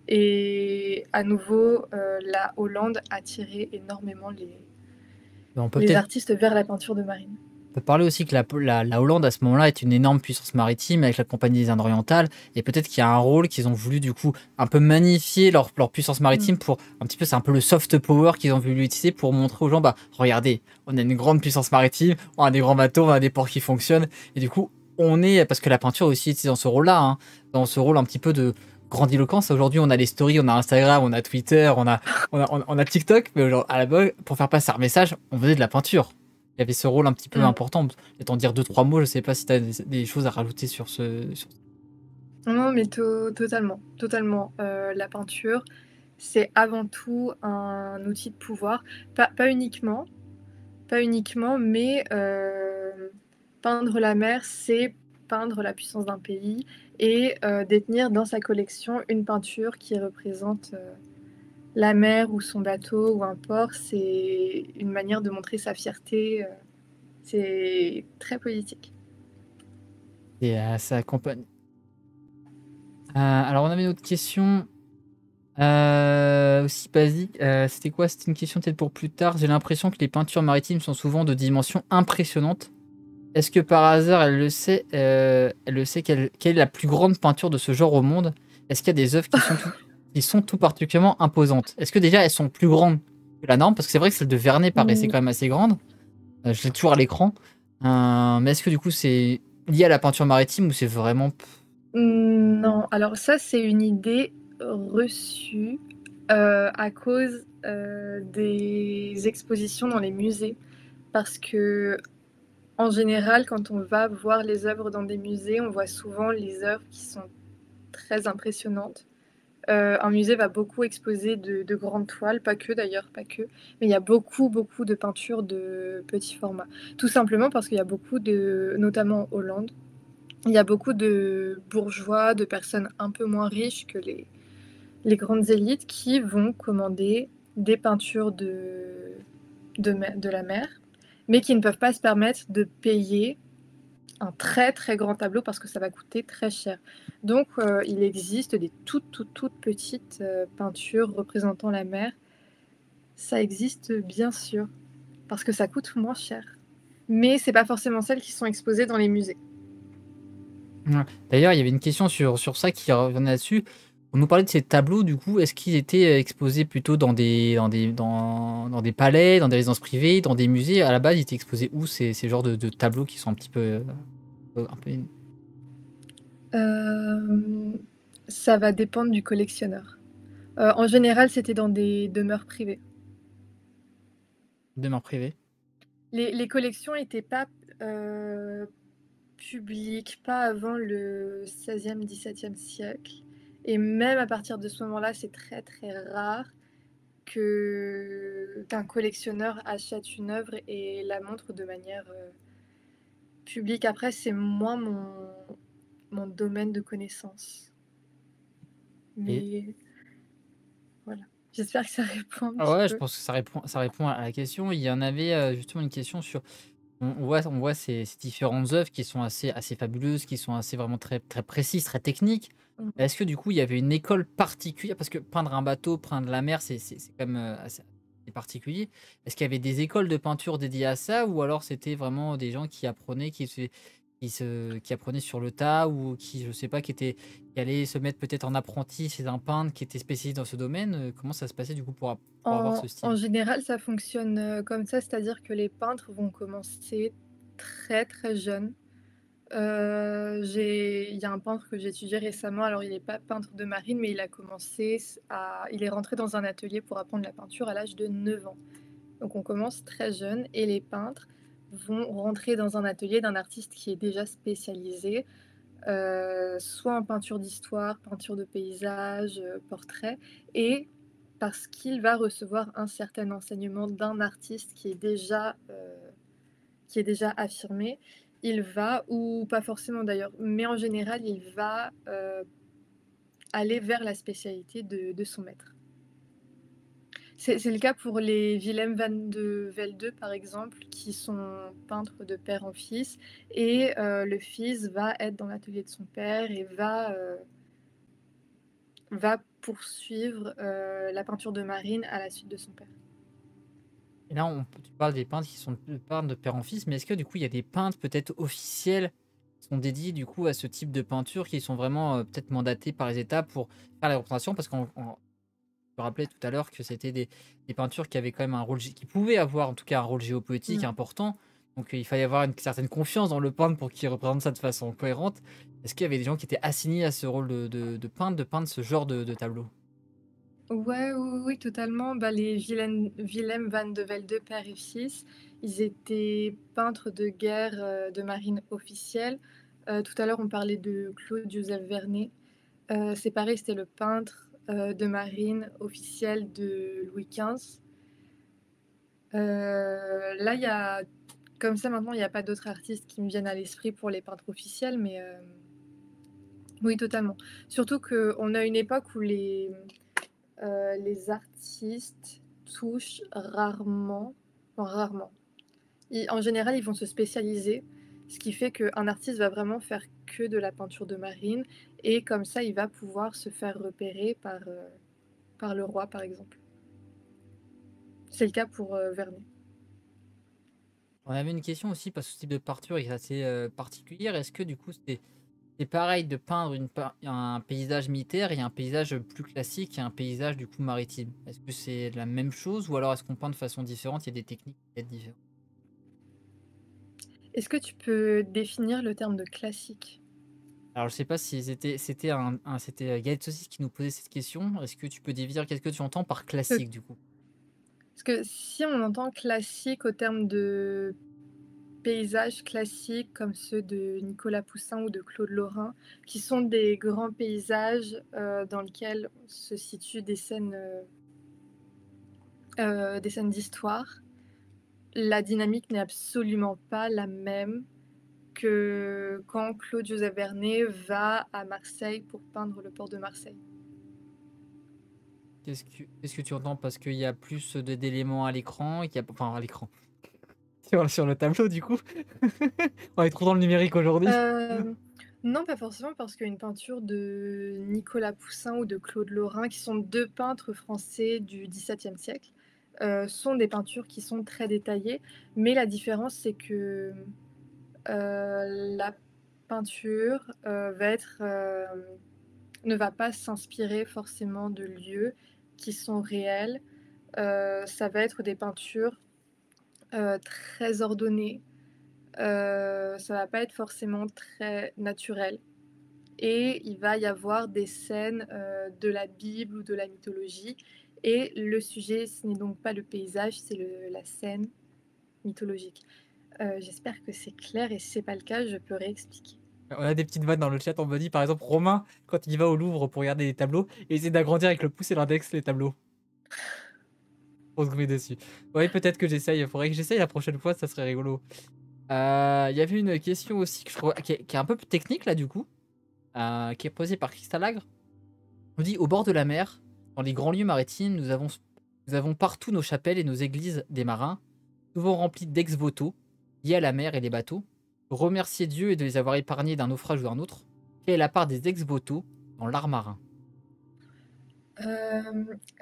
Et à nouveau, la Hollande a attiré énormément Mais on peut les peut-être artistes vers la peinture de marine. on peut parler aussi que la Hollande à ce moment-là est une énorme puissance maritime avec la Compagnie des Indes orientales, et peut-être qu'il y a un rôle qu'ils ont voulu du coup un peu magnifier leur puissance maritime pour un petit peu, c'est un peu le soft power qu'ils ont voulu utiliser pour montrer aux gens, bah regardez, on a une grande puissance maritime, on a des grands bateaux, on a des ports qui fonctionnent, et du coup on est, parce que la peinture aussi est dans ce rôle-là, hein, dans ce rôle un petit peu de grandiloquence. Aujourd'hui on a les stories, on a Instagram, on a Twitter, on a TikTok, mais à la base, pour faire passer un message, on faisait de la peinture. Il y avait ce rôle un petit peu Mm. important. Étant dire deux, trois mots, je sais pas si tu as des choses à rajouter sur ce. Non, mais totalement, totalement. La peinture, c'est avant tout un outil de pouvoir, pas uniquement. pas uniquement, mais peindre la mer, c'est peindre la puissance d'un pays et détenir dans sa collection une peinture qui représente la mer ou son bateau ou un port, c'est une manière de montrer sa fierté. C'est très politique. Et ça accompagne. Alors, on avait une autre question aussi basique. C'était quoi? C'était une question peut-être pour plus tard. J'ai l'impression que les peintures maritimes sont souvent de dimensions impressionnantes. Est-ce que par hasard, elle le sait quelle est la plus grande peinture de ce genre au monde? Est-ce qu'il y a des œuvres qui sont tout particulièrement imposantes? Est-ce que déjà elles sont plus grandes que la norme? Parce que c'est vrai que celle de Vernet paraissait Mm, quand même assez grande. Je l'ai toujours à l'écran. Mais est-ce que du coup c'est lié à la peinture maritime ou c'est vraiment... non, alors ça, c'est une idée reçue à cause des expositions dans les musées. Parce que en général, quand on va voir les œuvres dans des musées, on voit souvent les œuvres qui sont très impressionnantes. Un musée va beaucoup exposer de grandes toiles, pas que d'ailleurs, pas que, mais il y a beaucoup, beaucoup de peintures de petits formats. Tout simplement parce qu'il y a beaucoup de, notamment en Hollande, il y a beaucoup de bourgeois, de personnes un peu moins riches que les grandes élites qui vont commander des peintures de la mer, mais qui ne peuvent pas se permettre de payer un très très grand tableau parce que ça va coûter très cher. Donc il existe des toutes petites peintures représentant la mer. Ça existe bien sûr parce que ça coûte moins cher. Mais c'est pas forcément celles qui sont exposées dans les musées. Ouais. D'ailleurs, il y avait une question sur ça qui revenait là-dessus. On nous parlait de ces tableaux, du coup, est-ce qu'ils étaient exposés plutôt dans des palais, dans des résidences privées, dans des musées? À la base, ils étaient exposés où ces genres de tableaux qui sont un petit peu... un peu Euh, Ça va dépendre du collectionneur. En général, c'était dans des demeures privées. demeures privées. Les collections n'étaient pas publiques, pas avant le 16e, 17e siècle. Et même à partir de ce moment-là, c'est très très rare qu'un collectionneur achète une œuvre et la montre de manière publique. Après, c'est moins mon domaine de connaissance. Et Mais voilà. J'espère que ça répond un ah petit ouais, je peu. pense que ça répond à la question. Il y en avait justement une question sur... on voit ces différentes œuvres qui sont assez fabuleuses, qui sont assez vraiment très, très précises, très techniques. Mhm. Est-ce que du coup, il y avait une école particulière? Parce que peindre un bateau, peindre la mer, c'est quand même assez particulier. Est-ce qu'il y avait des écoles de peinture dédiées à ça? Ou alors c'était vraiment des gens qui apprenaient, qui apprenaient sur le tas ou qui, je sais pas, qui allaient se mettre peut-être en apprenti chez un peintre qui était spécialisé dans ce domaine? Comment ça se passait du coup pour avoir ce En style? général, ça fonctionne comme ça, c'est-à-dire que les peintres vont commencer très très jeunes. Il y a un peintre que j'ai étudié récemment, alors il n'est pas peintre de marine, mais il est rentré dans un atelier pour apprendre la peinture à l'âge de 9 ans. Donc on commence très jeune et les peintres vont rentrer dans un atelier d'un artiste qui est déjà spécialisé, soit en peinture d'histoire, peinture de paysage, portrait, et parce qu'il va recevoir un certain enseignement d'un artiste qui est déjà affirmé, il va, ou pas forcément d'ailleurs, mais en général, il va aller vers la spécialité de son maître. C'est le cas pour les Willem van de Velde, par exemple, qui sont peintres de père en fils, et le fils va être dans l'atelier de son père et va poursuivre la peinture de marine à la suite de son père. Et là, tu parles des peintres qui sont de peintres de père en fils, mais est-ce que du coup, il y a des peintres peut-être officiels qui sont dédiés du coup à ce type de peinture, qui sont vraiment peut-être mandatés par les États pour faire les représentations? Parce qu'on je me rappelais tout à l'heure que c'était des peintures qui avaient quand même un rôle, qui pouvaient avoir en tout cas un rôle géopolitique Mm. important. Donc il fallait avoir une certaine confiance dans le peintre pour qu'il représente ça de façon cohérente. Est-ce qu'il y avait des gens qui étaient assignés à ce rôle de peindre ce genre de tableau? Ouais, oui, oui, oui, totalement. Bah, les Willem van de Velde, père et fils, ils étaient peintres de guerre de marine officielle. Tout à l'heure, on parlait de Claude Joseph Vernet. C'est pareil, c'était le peintre de marine officiel de Louis XV. Là, il y a comme ça maintenant, il y a pas d'autres artistes qui me viennent à l'esprit pour les peintres officiels, mais oui, totalement. Surtout qu'on a une époque où les artistes touchent rarement, enfin rarement. En général, ils vont se spécialiser, ce qui fait qu'un artiste va vraiment faire que de la peinture de marine, et comme ça, il va pouvoir se faire repérer par le roi, par exemple. C'est le cas pour Vernet. On avait une question aussi parce que ce type de peinture est assez particulier. Est-ce que du coup c'est pareil de peindre un paysage militaire et un paysage plus classique et un paysage du coup maritime? Est-ce que c'est la même chose ou alors est-ce qu'on peint de façon différente? Il y a des techniques qui peuvent être différentes. Est-ce que tu peux définir le terme de classique? Alors je sais pas si c'était Gaël Sosis qui nous posait cette question. Est-ce que tu peux définir qu'est-ce que tu entends par Heu, classique du coup? Parce que si on entend classique au terme de paysages classiques comme ceux de Nicolas Poussin ou de Claude Lorrain, qui sont des grands paysages, dans lesquels se situent des scènes d'histoire. La dynamique n'est absolument pas la même que quand Claude-Joseph Vernet va à Marseille pour peindre le port de Marseille. Qu'est-ce que tu entends? Parce qu'il y a plus d'éléments à l'écran, qu'il y a enfin à l'écran, sur le tableau du coup? On est trop dans le numérique aujourd'hui. Hem, non, pas forcément parce qu'une peinture de Nicolas Poussin ou de Claude Lorrain, qui sont 2 peintres français du XVIIe siècle, sont des peintures qui sont très détaillées. Mais la différence, c'est que, la peinture, ne va pas s'inspirer forcément de lieux qui sont réels. Ça va être des peintures, très ordonnées, ça va pas être forcément très naturel, et il va y avoir des scènes, de la Bible ou de la mythologie, et le sujet, ce n'est donc pas le paysage, c'est la scène mythologique. J'espère que c'est clair, et si c'est pas le cas, je peux réexpliquer. On a des petites vannes dans le chat, on me dit par exemple Romain, quand il va au Louvre pour regarder les tableaux, il essaie d'agrandir avec le pouce et l'index les tableaux pour se goumer dessus. Oui, peut-être que j'essaye, il faudrait que j'essaye la prochaine fois, ça serait rigolo. Il y avait une question aussi que je trouve qui est un peu plus technique là du coup, qui est posée par Crystalagre. On dit au bord de la mer, dans les grands lieux maritimes, nous avons partout nos chapelles et nos églises des marins, souvent remplies d'ex-voto liés à la mer et les bateaux. Remercier Dieu et de les avoir épargnés d'un naufrage ou d'un autre. Quelle est la part des ex-voto dans l'art marin?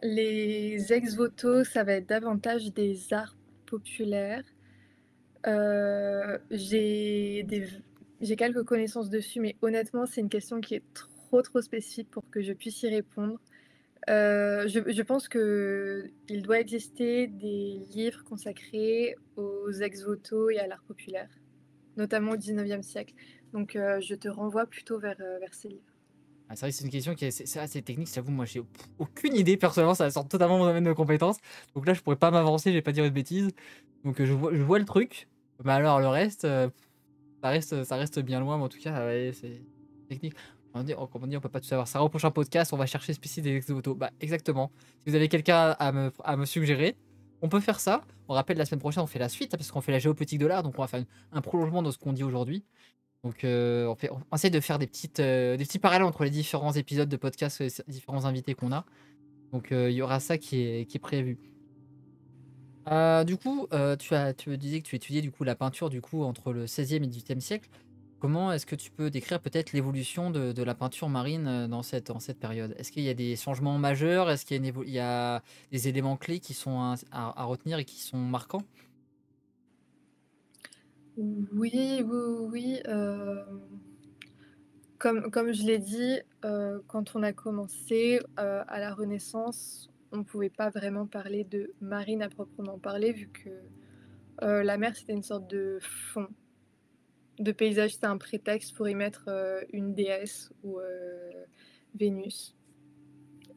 Les ex-voto, ça va être davantage des arts populaires. J'ai quelques connaissances dessus, mais honnêtement, c'est une question qui est trop spécifique pour que je puisse y répondre. Je pense qu'il doit exister des livres consacrés aux ex-voto et à l'art populaire, notamment au 19e siècle. Donc je te renvoie plutôt vers ces livres. Ah, c'est vrai que c'est une question qui est assez technique, j'avoue, moi j'ai aucune idée personnellement, ça sort totalement de mon domaine de compétences. Donc là, je pourrais pas m'avancer, je vais pas dire de bêtises. Donc je vois le truc, mais alors le reste, ça reste bien loin, mais en tout cas, ouais, c'est technique. Comme on dit, on peut pas tout savoir. Ça va au prochain podcast, on va chercher spécifique des ex-voto. Bah, exactement. Si vous avez quelqu'un à me suggérer, on peut faire ça. On rappelle, la semaine prochaine, on fait la suite, parce qu'on fait la géopolitique de l'art, donc on va faire un prolongement de ce qu'on dit aujourd'hui. Donc, on essaie de faire des petits parallèles entre les différents épisodes de podcast et les différents invités qu'on a. Donc, il y aura ça qui est prévu. Du coup, tu me disais que tu étudiais du coup la peinture du coup entre le 16e et 18e siècle. Comment est-ce que tu peux décrire peut-être l'évolution de la peinture marine dans cette période? Est-ce qu'il y a des changements majeurs? Est-ce qu'il y a, il y a des éléments clés qui sont à retenir et qui sont marquants? Oui, oui, oui, comme je l'ai dit, quand on a commencé, à la Renaissance, on ne pouvait pas vraiment parler de marine à proprement parler, vu que, la mer, c'était une sorte de fond de paysage. C'était un prétexte pour y mettre, une déesse ou, Vénus,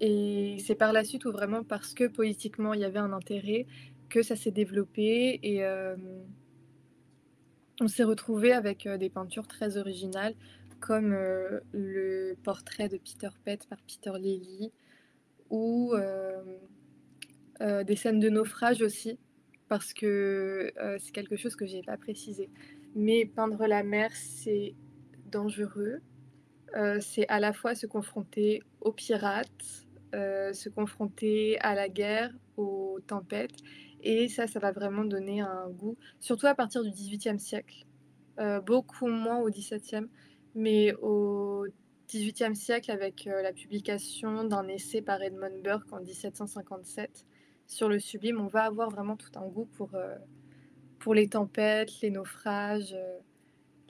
et c'est par la suite où vraiment, parce que politiquement il y avait un intérêt, que ça s'est développé, et on s'est retrouvé avec, des peintures très originales, comme, le portrait de Peter Pett par Peter Lely, ou des scènes de naufrage aussi. parce que, c'est quelque chose que j'ai pas précisé. Mais peindre la mer, c'est dangereux. C'est à la fois se confronter aux pirates, se confronter à la guerre, aux tempêtes et ça va vraiment donner un goût surtout à partir du XVIIIe siècle, beaucoup moins au XVIIe, mais au XVIIIe siècle avec, la publication d'un essai par Edmund Burke en 1757 sur le sublime, on va avoir vraiment tout un goût pour les tempêtes, les naufrages,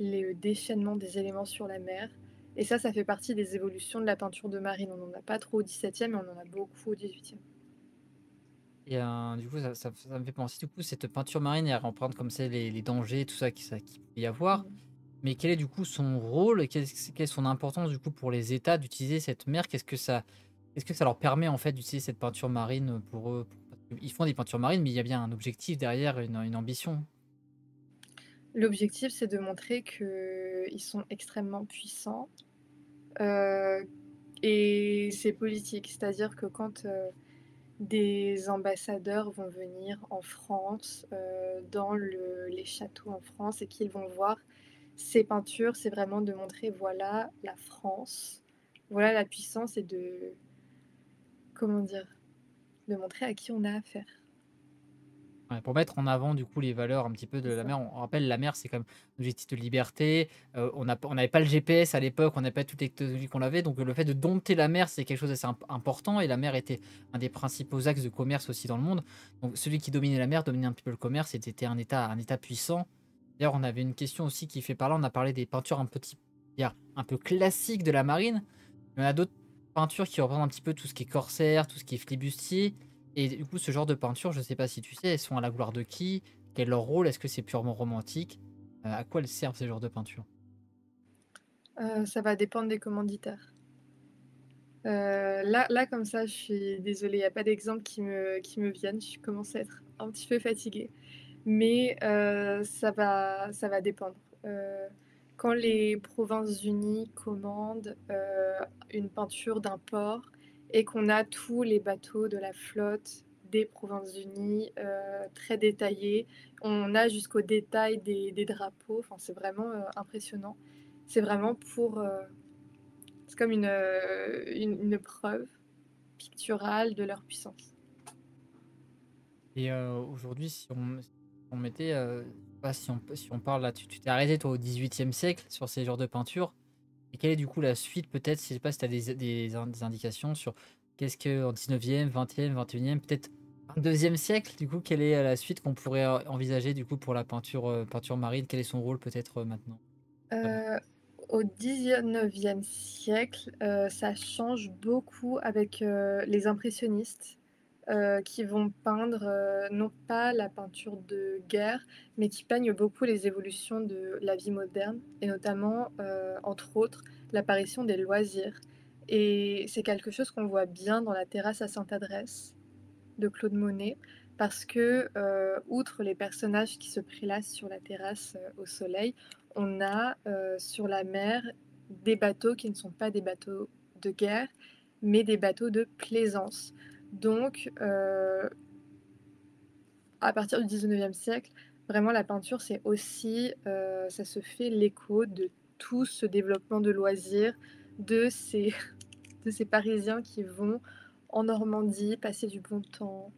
le déchaînement des éléments sur la mer et ça fait partie des évolutions de la peinture de marine. On n'en a pas trop au XVIIe mais on en a beaucoup au XVIIIe. Et du coup, ça me fait penser, du coup, cette peinture marine, elle représente comme c'est les dangers, tout ça qui peut y avoir. Mmh. Mais quel est du coup son rôle? Et quelle est son importance du coup pour les États d'utiliser cette mer? Qu'est-ce que ça leur permet en fait d'utiliser cette peinture marine pour eux? Parce qu'ils font des peintures marines, mais il y a bien un objectif derrière, une ambition. L'objectif, c'est de montrer qu'ils sont extrêmement puissants, heu et c'est politique. C'est-à-dire que quand, des ambassadeurs vont venir en France, dans les châteaux en France et qu'ils vont voir ces peintures, c'est vraiment de montrer: «Voilà la France, voilà la puissance» et de comment dire? De montrer à qui on a affaire. Ouais, pour mettre en avant du coup les valeurs un petit peu de C'est la ça. mer. On rappelle la mer, c'est comme un objectif de liberté, on n'avait pas le GPS à l'époque, on n'avait pas toutes les technologies qu'on avait, donc le fait de dompter la mer, c'est quelque chose d'assez important et la mer était un des principaux axes de commerce aussi dans le monde. Donc celui qui dominait la mer dominait un petit peu le commerce et était un état puissant. D'ailleurs, on avait une question aussi qui fait par là, on a parlé des peintures dire un peu classiques de la marine. Il y en a d'autres peintures qui représentent un petit peu tout ce qui est corsaire, tout ce qui est flibustier. Et du coup, ce genre de peinture, je sais pas si tu sais, elles sont à la gloire de qui? Quel est leur rôle? Est-ce que c'est purement romantique? À quoi elles servent ces genres de peintures? Ça va dépendre des commanditaires. Là comme ça, je suis désolée, il y a pas d'exemple qui me viennent. Je commence à être un petit peu fatiguée. Mais ça va dépendre. Quand les Provinces-Unies commandent, une peinture d'un port et qu'on a tous les bateaux de la flotte des Provinces-Unies, très détaillés, on a jusqu'au détail des drapeaux, enfin, c'est vraiment, impressionnant. C'est vraiment c'est comme une preuve picturale de leur puissance. Et aujourd'hui, si on mettait, je sais pas si on parle là, tu t'es arrêté toi au 18e siècle sur ces genres de peintures. Et quelle est du coup la suite peut-être, je sais pas si tu as des indications sur qu'est-ce qu'en 19e, 20e, 21e, peut-être 22e siècle, du coup, quelle est la suite qu'on pourrait envisager du coup pour la peinture marine? Quel est son rôle peut-être maintenant? Heu, Au 19e siècle, ça change beaucoup avec, les impressionnistes, qui vont peindre, non pas la peinture de guerre, mais qui peignent beaucoup les évolutions de la vie moderne et notamment, entre autres, l'apparition des loisirs et c'est quelque chose qu'on voit bien dans La terrasse à Sainte-Adresse de Claude Monet parce que, outre les personnages qui se prélassent sur la terrasse, au soleil, on a, sur la mer, des bateaux qui ne sont pas des bateaux de guerre, mais des bateaux de plaisance. Donc, à partir du 19e siècle, vraiment la peinture, c'est aussi, ça se fait l'écho de tout ce développement de loisirs, de ces de ces Parisiens qui vont en Normandie passer du bon temps,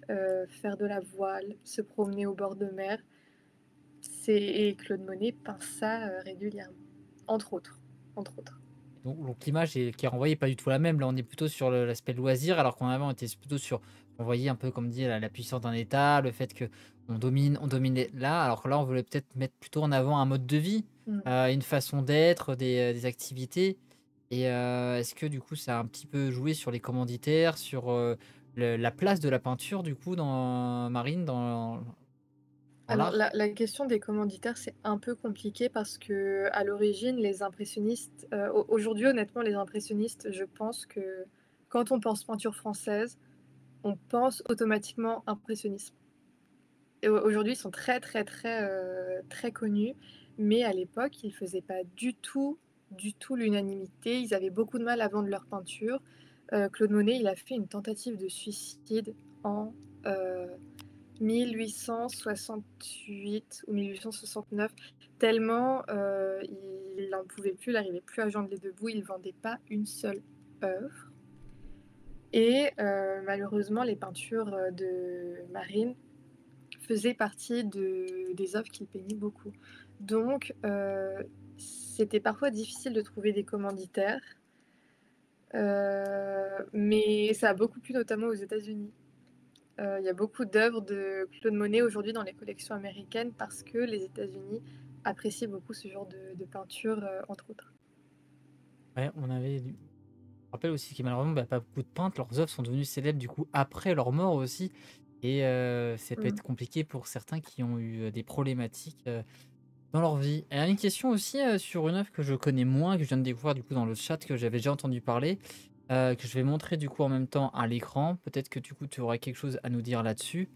faire de la voile, se promener au bord de mer. Et Claude Monet peint ça, régulièrement, entre autres, entre autres. Donc l'image qui est renvoyée est pas du tout la même. Là, on est plutôt sur l'aspect loisir, alors qu'en avant, on était plutôt sur on voyait un peu comme dit la puissance d'un État, le fait que on domine là, alors que là, on voulait peut-être mettre plutôt en avant un mode de vie, Mmh. une façon d'être, des activités. Et est-ce que du coup, ça a un petit peu joué sur les commanditaires, sur la place de la peinture du coup dans Marine, dans Alors l'art? la question des commanditaires, c'est un peu compliqué parce qu'à l'origine, les impressionnistes, aujourd'hui, honnêtement, les impressionnistes, je pense que quand on pense peinture française, on pense automatiquement impressionnisme. Et aujourd'hui, ils sont très, très, très, très connus, mais à l'époque, ils faisaient pas du tout l'unanimité. Ils avaient beaucoup de mal à vendre leurs peintures. Claude Monet, il a fait une tentative de suicide en, heu, 1868 ou 1869, tellement il n'en pouvait plus, il n'arrivait plus à joindre les deux bouts, il ne vendait pas une seule œuvre. Et malheureusement, les peintures de Marine faisaient partie des œuvres qu'il peignait beaucoup. Donc, c'était parfois difficile de trouver des commanditaires, mais ça a beaucoup plu, notamment aux États-Unis. Il y a beaucoup d'œuvres de Claude Monet aujourd'hui dans les collections américaines parce que les États-Unis apprécient beaucoup ce genre de peinture, entre autres. Ouais, je me rappelle aussi que malheureusement, pas beaucoup de peintres, leurs œuvres sont devenues célèbres du coup après leur mort aussi. Et ça peut Mmh. être compliqué pour certains qui ont eu des problématiques dans leur vie. Et une question aussi sur une œuvre que je connais moins, que je viens de découvrir du coup dans le chat, que j'avais déjà entendu parler, que je vais montrer du coup en même temps à l'écran. Peut-être que du coup tu aurais quelque chose à nous dire là-dessus.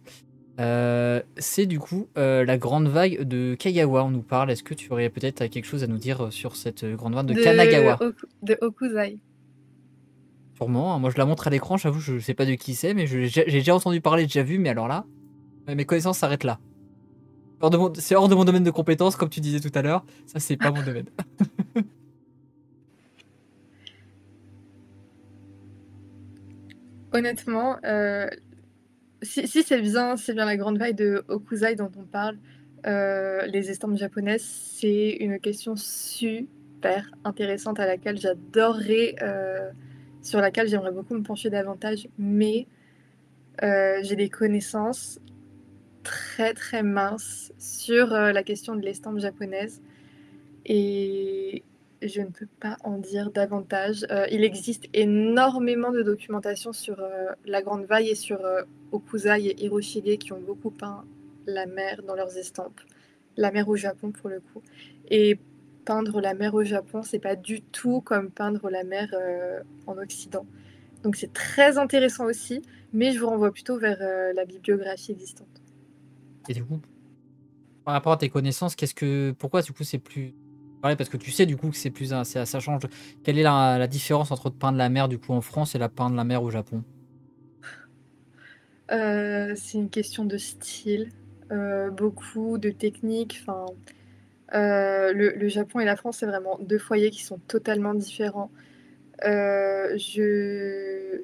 C'est du coup la grande vague de Kagawa, on nous parle. Est-ce que tu aurais peut-être quelque chose à nous dire sur cette grande vague de Kanagawa? De Hokusai. Sûrement, hein. Moi je la montre à l'écran, j'avoue, je sais pas de qui c'est, mais j'ai déjà entendu parler, déjà vu, mais alors là, mes connaissances s'arrêtent là. C'est hors de mon domaine de compétences, comme tu disais tout à l'heure. Ça, c'est pas mon domaine. Honnêtement, si c'est bien la grande vague de Hokusai dont on parle, les estampes japonaises, c'est une question super intéressante à laquelle j'adorerais, sur laquelle j'aimerais beaucoup me pencher davantage, mais j'ai des connaissances très, très minces sur, la question de l'estampe japonaise et je ne peux pas en dire davantage. Il existe énormément de documentation sur, la grande vague et sur, Hokusai et Hiroshige qui ont beaucoup peint la mer dans leurs estampes. La mer au Japon pour le coup et peindre la mer au Japon, c'est pas du tout comme peindre la mer, en Occident. Donc c'est très intéressant aussi, mais je vous renvoie plutôt vers, la bibliographie existante. Et du coup, par rapport à tes connaissances, pourquoi du coup c'est plus. Ouais, parce que tu sais du coup que c'est plus. Ça change. Quelle est la différence entre peindre la mer du coup en France et la peindre la mer au Japon? C'est une question de style, beaucoup de techniques, enfin, le Japon et la France, c'est vraiment 2 foyers qui sont totalement différents. Je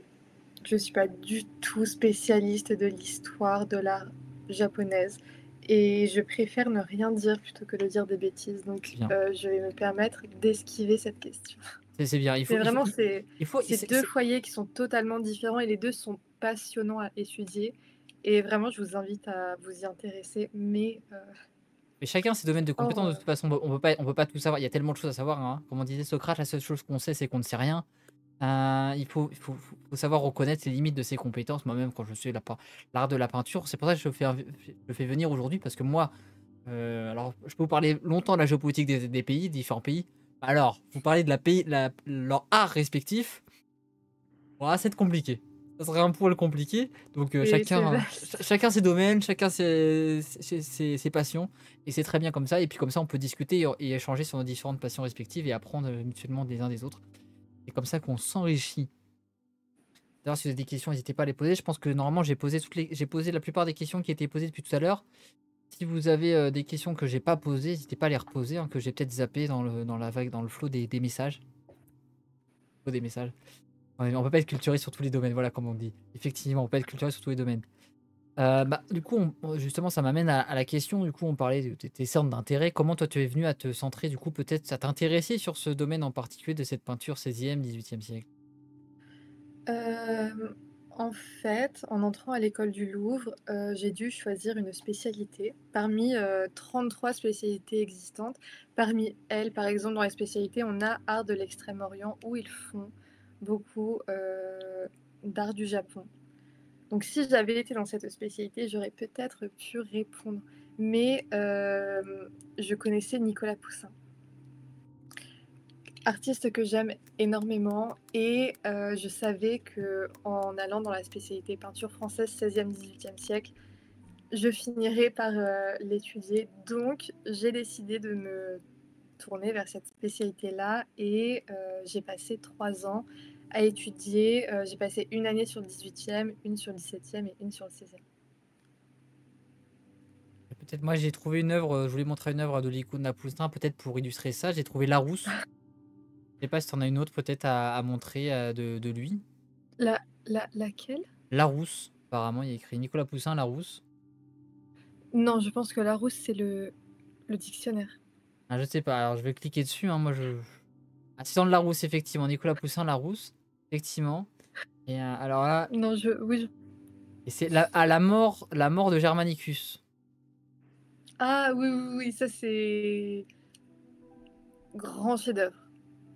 suis pas du tout spécialiste de l'histoire de l'art japonaise et je préfère ne rien dire plutôt que de dire des bêtises, C'est donc bien. je vais me permettre d'esquiver cette question. C'est bien. Mais vraiment, Il faut. c'est 2 foyers qui sont totalement différents et les 2 sont passionnants à étudier et vraiment je vous invite à vous y intéresser, mais Mais chacun ses domaines de hors, compétences, de toute façon, on peut pas tout savoir. Il y a tellement de choses à savoir, hein. Comme on disait Socrate, la seule chose qu'on sait, c'est qu'on ne sait rien. Il faut savoir reconnaître les limites de ses compétences. Moi-même, quand je suis l'art de la peinture, c'est pour ça que je fais venir aujourd'hui, parce que moi, alors je peux vous parler longtemps de la géopolitique des pays, différents pays. Alors, vous parlez de leur art respectif, voilà, c'est compliqué. Ça serait un poil compliqué. Donc c'est vaste. chacun ses domaines, chacun ses passions. Et c'est très bien comme ça. Et puis comme ça, on peut discuter et échanger sur nos différentes passions respectives et apprendre mutuellement des uns des autres. C'est comme ça qu'on s'enrichit. D'ailleurs, si vous avez des questions, n'hésitez pas à les poser. Je pense que normalement, j'ai posé la plupart des questions qui étaient posées depuis tout à l'heure. Si vous avez des questions que j'ai pas posées, n'hésitez pas à les reposer, hein, que j'ai peut-être zappé dans la vague, dans le flot des messages. Flot des messages. On peut pas être culturé sur tous les domaines, voilà comme on dit. Effectivement, on peut être culturé sur tous les domaines. Du coup, justement, ça m'amène à la question. Du coup, on parlait de tes centres d'intérêt. Comment toi, tu es venu à te centrer, du coup, peut-être à t'intéresser sur ce domaine en particulier de cette peinture 16e, 18e siècle? En fait, en entrant à l'école du Louvre, j'ai dû choisir une spécialité parmi, 33 spécialités existantes. Parmi elles, par exemple, dans les spécialités, on a art de l'Extrême-Orient où ils font beaucoup, d'art du Japon. Donc si j'avais été dans cette spécialité, j'aurais peut-être pu répondre. Mais, je connaissais Nicolas Poussin. Artiste que j'aime énormément et je savais qu'en allant dans la spécialité peinture française 16e-18e siècle, je finirais par, l'étudier. Donc j'ai décidé de me tourner vers cette spécialité-là et j'ai passé 3 ans à étudier, j'ai passé une année sur le 18e, une sur le 17e et une sur le 16e. peut-être moi j'ai trouvé une œuvre, je voulais montrer une œuvre de Nicolas Poussin, peut-être pour illustrer ça, j'ai trouvé Larousse. Je sais pas si tu en as une autre peut-être à montrer, de lui? Laquelle? Larousse, apparemment il y a écrit Nicolas Poussin, Larousse. Non, je pense que Larousse, c'est le dictionnaire. Ah je sais pas, alors je vais cliquer dessus, hein, moi je ah c'est dans le Larousse effectivement, Nicolas Poussin, Larousse, effectivement et alors là Non, oui, et c'est la mort de Germanicus. ah oui, oui, oui, ça c'est grand chef-d'œuvre,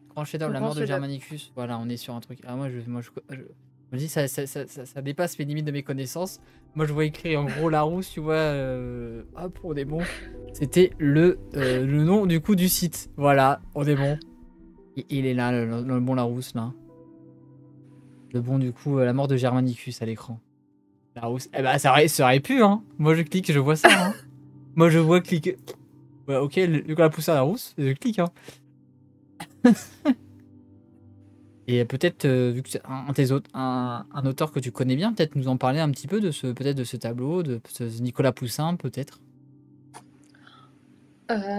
Grand chef-d'œuvre, la grand mort de chef-d'œuvre. Germanicus, voilà, on est sur un truc. Ah je me dis ça dépasse mes limites de mes connaissances. Moi je vois écrit en gros Larousse, tu vois, hop, on est bon. C'était le nom du coup du site. Voilà, on est bon. Il est là, le bon Larousse là. Le bon du coup, la mort de Germanicus à l'écran. Larousse. Eh ben ça aurait pu, hein. Moi je clique, je vois ça, hein. Moi je vois cliquer. Ouais, ok, Nicolas Poussin Larousse, je clique, hein. Et peut-être, vu que c'est un auteur que tu connais bien, peut-être nous en parler un petit peu de ce tableau, de ce Nicolas Poussin, peut-être?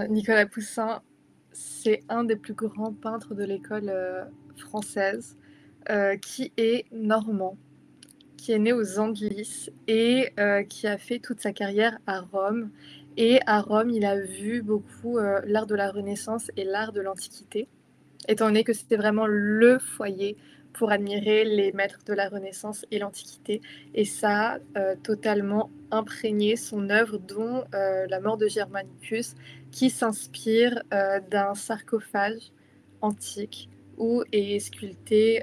Nicolas Poussin, c'est un des plus grands peintres de l'école, française, qui est normand, qui est né aux Andelys et qui a fait toute sa carrière à Rome. Et à Rome, il a vu beaucoup, l'art de la Renaissance et l'art de l'Antiquité, étant donné que c'était vraiment le foyer pour admirer les maîtres de la Renaissance et l'Antiquité. Et ça a totalement imprégné son œuvre, dont la mort de Germanicus, qui s'inspire d'un sarcophage antique où est sculptée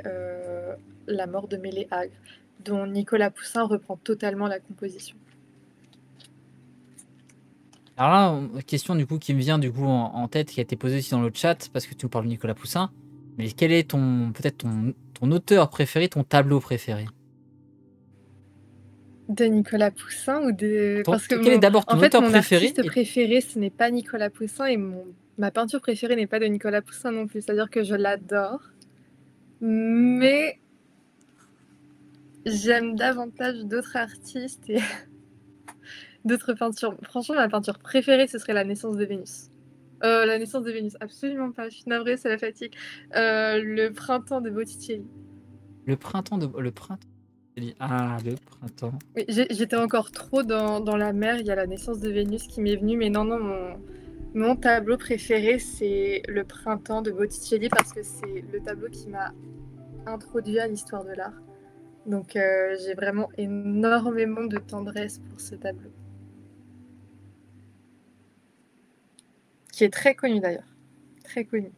la mort de Méléagre, dont Nicolas Poussin reprend totalement la composition. Alors là, question du coup qui me vient du coup en tête, qui a été posée aussi dans le chat, parce que tu nous parles de Nicolas Poussin. Mais quel est peut-être ton auteur préféré, ton tableau préféré? De Nicolas Poussin ou de... Parce que Quel est d'abord en ton fait, auteur mon préféré? artiste préféré, ce n'est pas Nicolas Poussin et ma peinture préférée n'est pas de Nicolas Poussin non plus. C'est-à-dire que je l'adore, mais j'aime davantage d'autres artistes et d'autres peintures. Franchement, ma peinture préférée, ce serait La naissance de Vénus. La naissance de Vénus, absolument pas. Je suis navrée, c'est la fatigue. Le printemps de Botticelli. Le printemps. Ah, le printemps. Oui, j'étais encore trop dans la mer. Il y a La naissance de Vénus qui m'est venue, mais non, non, mon tableau préféré, c'est Le printemps de Botticelli parce que c'est le tableau qui m'a introduit à l'histoire de l'art. Donc j'ai vraiment énormément de tendresse pour ce tableau. Qui est très connu d'ailleurs. Très connu.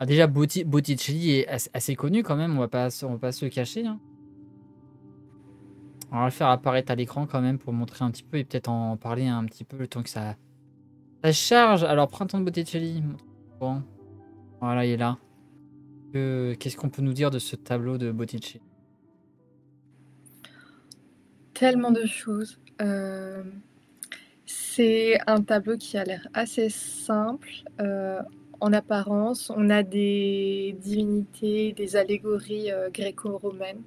Ah, déjà, Botticelli est assez connu quand même, on va pas se le cacher, hein. On va le faire apparaître à l'écran quand même pour montrer un petit peu et peut-être en parler un petit peu le temps que ça charge. Alors, printemps de Botticelli. Bon, voilà, il est là. Qu'est-ce qu'on peut nous dire de ce tableau de Botticelli? Tellement de choses. C'est un tableau qui a l'air assez simple en apparence. On a des divinités, des allégories gréco-romaines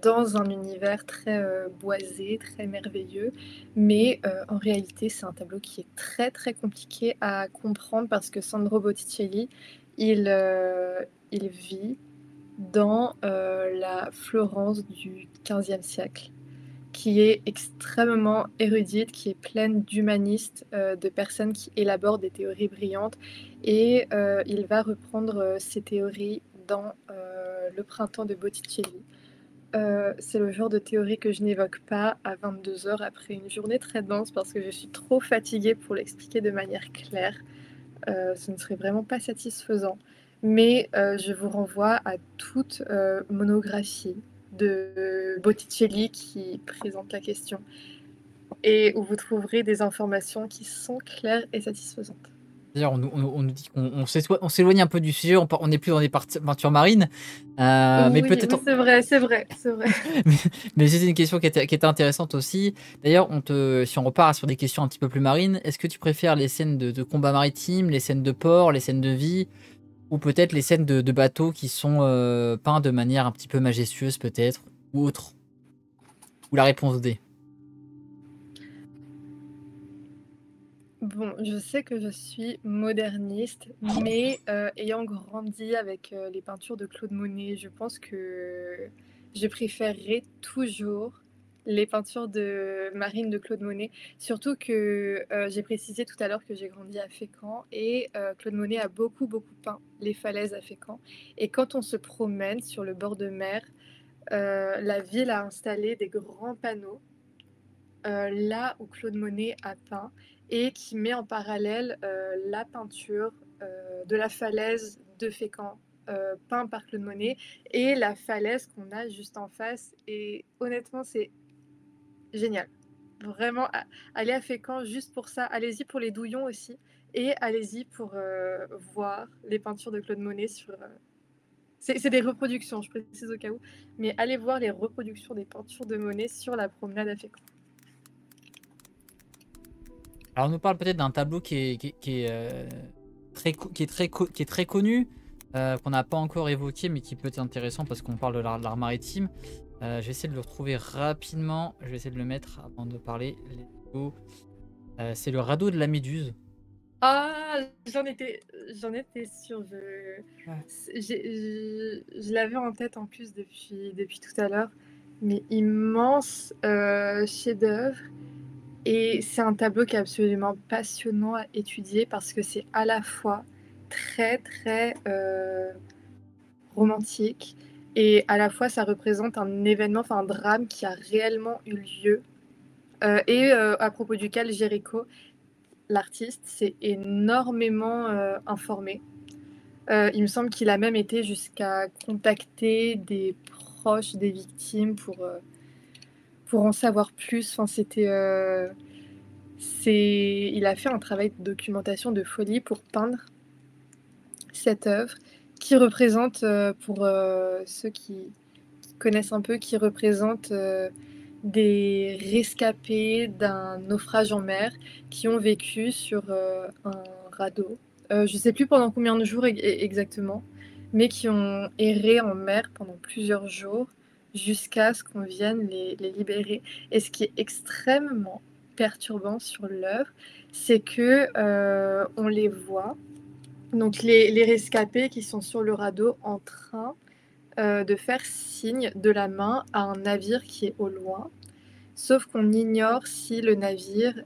dans un univers très boisé, très merveilleux. Mais en réalité, c'est un tableau qui est très très compliqué à comprendre parce que Sandro Botticelli, il vit dans la Florence du XVe siècle, qui est extrêmement érudite, qui est pleine d'humanistes, de personnes qui élaborent des théories brillantes. Et il va reprendre ces théories dans Le printemps de Botticelli. C'est le genre de théorie que je n'évoque pas à 22h après une journée très dense parce que je suis trop fatiguée pour l'expliquer de manière claire. Ce ne serait vraiment pas satisfaisant. Mais je vous renvoie à toute monographie de Botticelli qui présente la question et où vous trouverez des informations qui sont claires et satisfaisantes. D'ailleurs, on nous dit qu'on s'éloigne un peu du sujet, on n'est plus dans des peintures marines. Mais Oui, peut-être. oui, c'est vrai, c'est vrai, c'est vrai. mais c'était une question qui était intéressante aussi. D'ailleurs, si on repart sur des questions un petit peu plus marines, est-ce que tu préfères les scènes de combat maritime, les scènes de port, les scènes de vie, ou peut-être les scènes de bateaux qui sont peints de manière un petit peu majestueuse, peut-être, ou autre? Ou la réponse D? Bon, je sais que je suis moderniste, mais ayant grandi avec, les peintures de Claude Monet, je pense que je préférerais toujours les peintures de marines de Claude Monet. Surtout que, j'ai précisé tout à l'heure que j'ai grandi à Fécamp et Claude Monet a beaucoup, beaucoup peint les falaises à Fécamp et quand on se promène sur le bord de mer, la ville a installé des grands panneaux là où Claude Monet a peint et qui met en parallèle la peinture de la falaise de Fécamp, peint par Claude Monet, et la falaise qu'on a juste en face. Et honnêtement, c'est génial. Vraiment, allez à Fécamp juste pour ça. Allez-y pour les douillons aussi. Et allez-y pour voir les peintures de Claude Monet sur. C'est des reproductions, je précise au cas où. Mais allez voir les reproductions des peintures de Monet sur la promenade à Fécamp. Alors, on nous parle peut-être d'un tableau qui est très connu, qu'on n'a pas encore évoqué, mais qui peut être intéressant parce qu'on parle de l'art maritime. Je vais essayer de le retrouver rapidement. Je vais essayer de le mettre avant de parler. C'est le radeau de la Méduse. Ah, j'en étais sûre. Ouais. Je l'avais en tête en plus depuis tout à l'heure. Mais immense chef-d'œuvre. Et c'est un tableau qui est absolument passionnant à étudier parce que c'est à la fois très, très romantique et à la fois ça représente un événement, enfin un drame qui a réellement eu lieu et à propos duquel Géricault, l'artiste, s'est énormément informé. Il me semble qu'il a même été jusqu'à contacter des proches des victimes pour en savoir plus. Enfin, il a fait un travail de documentation de folie pour peindre cette œuvre qui représente, pour ceux qui connaissent un peu, qui représente des rescapés d'un naufrage en mer qui ont vécu sur un radeau. Je ne sais plus pendant combien de jours exactement, mais qui ont erré en mer pendant plusieurs jours jusqu'à ce qu'on vienne les libérer. Et ce qui est extrêmement perturbant sur l'œuvre, c'est que on les voit, donc les rescapés qui sont sur le radeau en train de faire signe de la main à un navire qui est au loin. Sauf qu'on ignore si le navire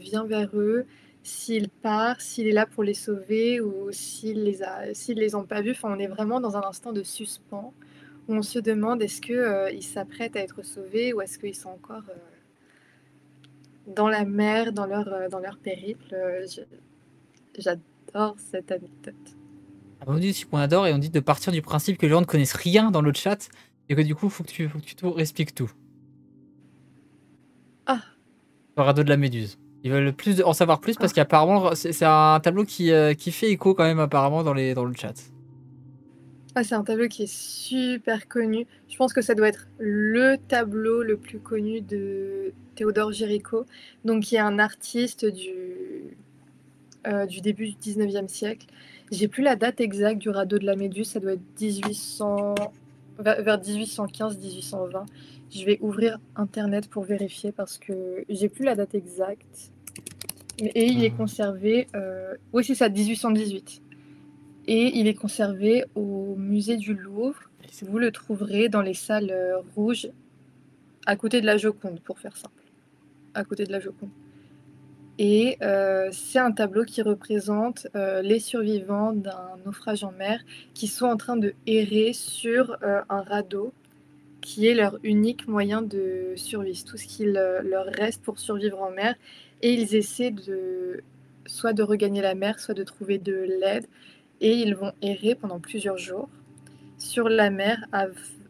vient vers eux, s'il part, s'il est là pour les sauver ou s'il les ont pas vus. Enfin, on est vraiment dans un instant de suspens où on se demande est-ce qu'ils s'apprêtent à être sauvés ou est-ce qu'ils sont encore dans la mer, dans leur périple. J'adore cette anecdote. On nous dit aussi qu'on adore et on dit de partir du principe que les gens ne connaissent rien dans le chat et que du coup, faut que tu tout expliques tout. Ah, Le radeau de la Méduse. Ils veulent en savoir plus parce Ah. qu'apparemment, c'est un tableau qui fait écho quand même apparemment dans le chat. Ah, c'est un tableau qui est super connu. Je pense que ça doit être le tableau le plus connu de Théodore Géricault, donc qui est un artiste du début du 19e siècle. J'ai plus la date exacte du radeau de la Méduse, ça doit être 1800, vers 1815-1820. Je vais ouvrir internet pour vérifier parce que j'ai plus la date exacte. Et il est conservé, oui c'est ça, 1818. Et il est conservé au musée du Louvre. Vous le trouverez dans les salles rouges, à côté de la Joconde, pour faire simple. À côté de la Joconde. Et c'est un tableau qui représente les survivants d'un naufrage en mer qui sont en train de errer sur un radeau qui est leur unique moyen de survie, tout ce qu'il leur reste pour survivre en mer. Et ils essaient soit de regagner la mer, soit de trouver de l'aide. Et ils vont errer pendant plusieurs jours sur la mer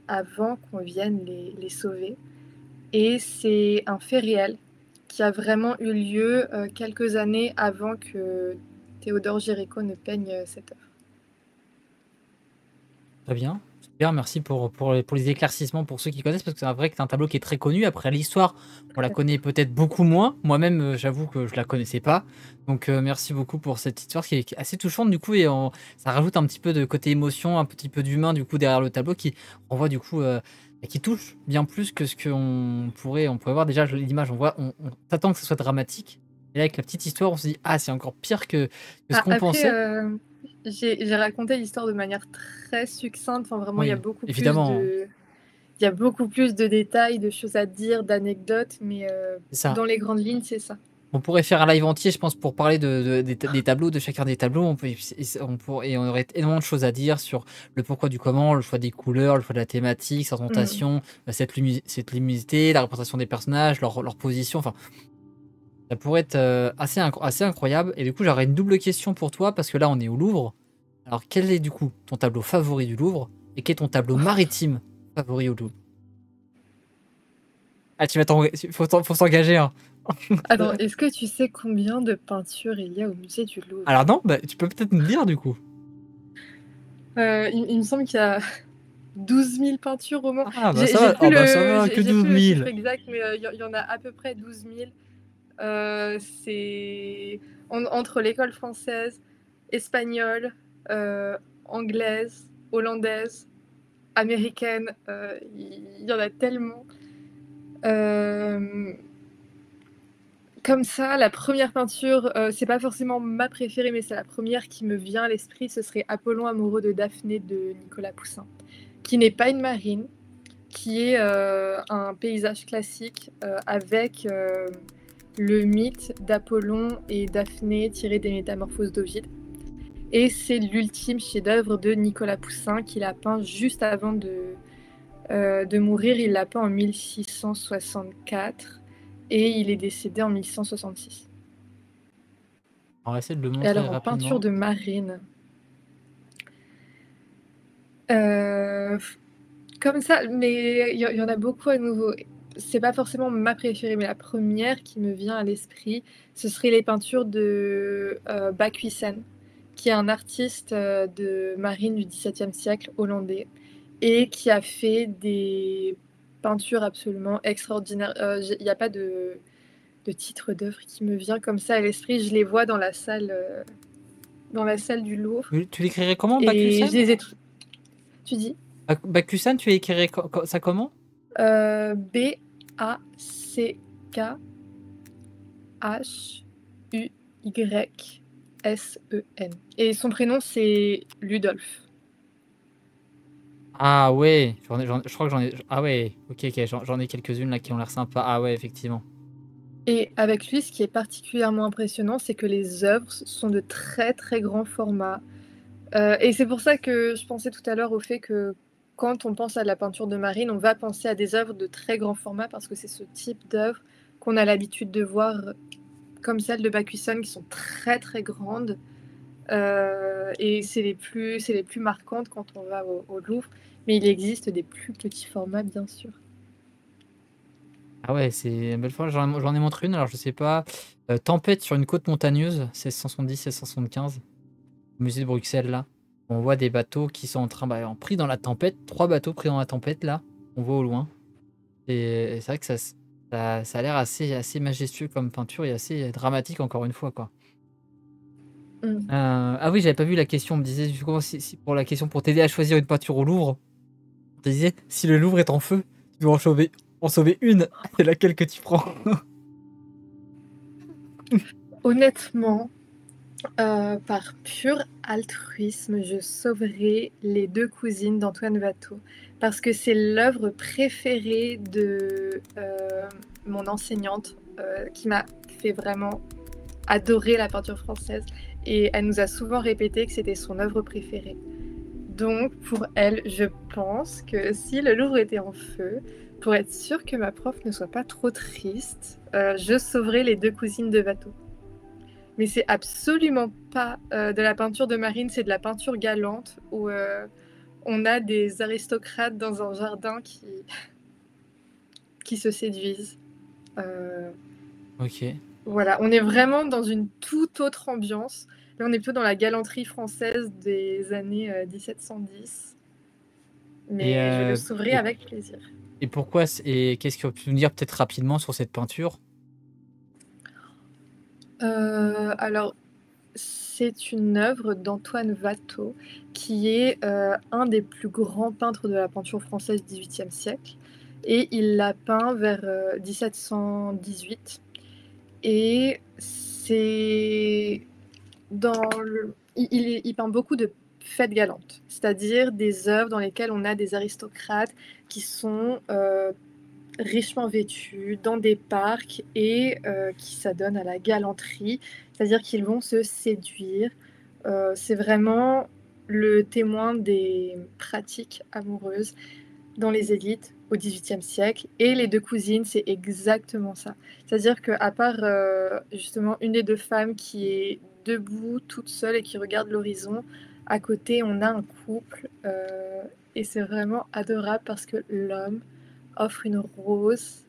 avant qu'on vienne les sauver. Et c'est un fait réel qui a vraiment eu lieu quelques années avant que Théodore Géricault ne peigne cette œuvre. Très bien. Super, merci pour les éclaircissements pour ceux qui connaissent, parce que c'est vrai que c'est un tableau qui est très connu. Après, l'histoire, on la connaît peut-être beaucoup moins. Moi-même, j'avoue que je la connaissais pas. Donc, merci beaucoup pour cette histoire qui est assez touchante, du coup, et ça rajoute un petit peu de côté émotion, un petit peu d'humain, du coup, derrière le tableau, qui renvoie, du coup, qui touche bien plus que ce qu'on pourrait voir. Déjà, l'image, on s'attend que ce soit dramatique. Et là, avec la petite histoire, on se dit: «Ah, c'est encore pire que ce Ah, qu'on après, pensait». j'ai raconté l'histoire de manière très succincte. Enfin, vraiment, Oui, évidemment, il y a beaucoup plus de détails, de choses à dire, d'anecdotes, mais c'est ça. dans les grandes lignes, c'est ça. On pourrait faire un live entier, je pense, pour parler des tableaux, de chacun des tableaux. On aurait énormément de choses à dire sur le pourquoi du comment, le choix des couleurs, le choix de la thématique, sa Mmh. présentation, cette luminosité, la représentation des personnages, leur position. Enfin, ça pourrait être assez incroyable. Et du coup, j'aurais une double question pour toi, parce que là, on est au Louvre. Alors, quel est du coup ton tableau favori du Louvre et quel est ton tableau maritime favori au Louvre? Ah, faut s'engager, hein. Attends, est-ce que tu sais combien de peintures il y a au musée du Louvre? Alors non, bah, tu peux peut-être me dire du coup. Il me semble qu'il y a 12 000 peintures au moins. Ah bah ça va, ah bah ça va, que J'ai douze plus le chiffre mille. exact, mais il y en a à peu près 12 000. C'est entre l'école française, espagnole, anglaise, hollandaise, américaine, il y en a tellement. Comme ça, la première peinture, c'est pas forcément ma préférée, mais c'est la première qui me vient à l'esprit, ce serait Apollon amoureux de Daphné de Nicolas Poussin, qui n'est pas une marine, qui est un paysage classique avec le mythe d'Apollon et Daphné tiré des Métamorphoses d'Ovide. Et c'est l'ultime chef-d'œuvre de Nicolas Poussin qu'il a peint juste avant de mourir. Il l'a peint en 1664 et il est décédé en 1166. On va essayer de le Et montrer alors en peinture rapidement. de marine, euh, comme ça, mais il y en a beaucoup à nouveau. C'est pas forcément ma préférée, mais la première qui me vient à l'esprit, ce serait les peintures de Bakhuysen, qui est un artiste de marine du XVIIe siècle hollandais et qui a fait des peintures absolument extraordinaires. Il n'y a pas de titre d'œuvre qui me vient comme ça à l'esprit. Je les vois dans la salle du Louvre Tu l'écrirais comment, et je Bakusan? les ai. Tu dis Bakusan, tu écrirais ça comment? Bakhuysen. Et son prénom, c'est Ludolf. Ah ouais, je crois que j'en ai. Ah ouais, ok, j'en ai quelques-unes là qui ont l'air sympas. Ah ouais, effectivement. Et avec lui, ce qui est particulièrement impressionnant, c'est que les œuvres sont de très très grands formats. Et c'est pour ça que je pensais tout à l'heure au fait que quand on pense à la peinture de marine, on va penser à des œuvres de très grand format parce que c'est ce type d'œuvre qu'on a l'habitude de voir comme celle de Bakhuysen qui sont très très grandes. Et c'est les plus marquantes quand on va au Louvre. Mais il existe des plus petits formats, bien sûr. Ah ouais, c'est une belle fois. J'en ai montré une, alors je sais pas. Tempête sur une côte montagneuse, 1670, 1675, au musée de Bruxelles là. On voit des bateaux qui sont en train, pris dans la tempête. 3 bateaux pris dans la tempête là. On voit au loin. Et c'est vrai que ça a l'air assez majestueux comme peinture et assez dramatique encore une fois, quoi. Mm. Ah oui, j'avais pas vu la question. On me disait justement pour la question pour t'aider à choisir une peinture au Louvre. On te disait si le Louvre est en feu, tu dois en sauver une. C'est laquelle que tu prends? Honnêtement, par pur altruisme, je sauverai Les Deux Cousines d'Antoine Watteau parce que c'est l'œuvre préférée de mon enseignante qui m'a fait vraiment adorer la peinture française et elle nous a souvent répété que c'était son œuvre préférée. Donc pour elle, je pense que si le Louvre était en feu, pour être sûre que ma prof ne soit pas trop triste, je sauverai Les Deux Cousines de Watteau. Mais c'est absolument pas de la peinture de marine, c'est de la peinture galante où on a des aristocrates dans un jardin qui se séduisent. Ok. Voilà, on est vraiment dans une toute autre ambiance. Là, on est plutôt dans la galanterie française des années 1710. Et, Mais je le sauverai et, avec plaisir. et pourquoi et qu'est-ce que tu peux nous dire peut-être rapidement sur cette peinture? Alors, c'est une œuvre d'Antoine Watteau, qui est un des plus grands peintres de la peinture française du XVIIIe siècle. Et il l'a peint vers 1718. Et c'est il peint beaucoup de fêtes galantes, c'est-à-dire des œuvres dans lesquelles on a des aristocrates qui sont richement vêtus dans des parcs et qui s'adonnent à la galanterie, c'est-à-dire qu'ils vont se séduire. C'est vraiment le témoin des pratiques amoureuses dans les élites au XVIIIe siècle. Et les deux cousines, c'est exactement ça. C'est-à-dire qu'à part justement une des deux femmes qui est debout, toute seule et qui regarde l'horizon, à côté, on a un couple. Et c'est vraiment adorable parce que l'homme offre une rose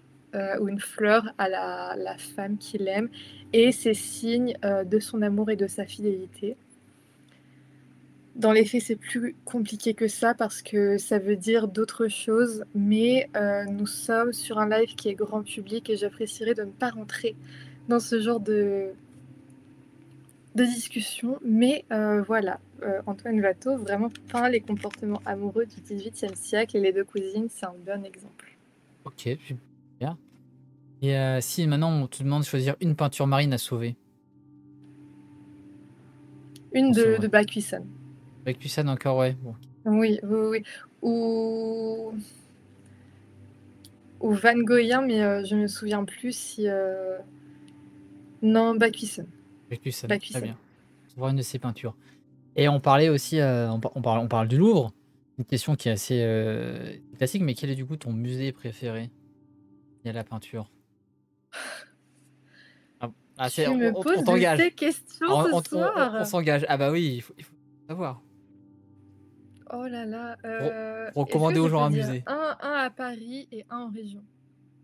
ou une fleur à la femme qu'il aime. Et c'est signe de son amour et de sa fidélité. Dans les faits, c'est plus compliqué que ça parce que ça veut dire d'autres choses, mais nous sommes sur un live qui est grand public et j'apprécierais de ne pas rentrer dans ce genre de discussion. Mais voilà, Antoine Watteau vraiment peint les comportements amoureux du XVIIIe siècle et les deux cousines, c'est un bon exemple. Ok, super. Et si maintenant on te demande de choisir une peinture marine à sauver, Une on de sauverait. Bakuisan. Avec Puissane encore, ouais. Bon. Oui, oui, oui. Ou Van Goyen, mais je me souviens plus si... Non, Bakuisan. Avec Puissane, très Bakuisan. bien. On sauvera une de ses peintures. Et on parlait aussi, on parle du Louvre. Une question qui est assez classique, mais quel est du coup ton musée préféré? Il y a la peinture. Ah, Tu me on poses de ces t'engage. questions Ah, ce on soir? s'engage. Ah bah oui, il faut savoir. Oh là là, Pour est-ce que recommander je aux gens peux un dire musée. un à Paris et un en région?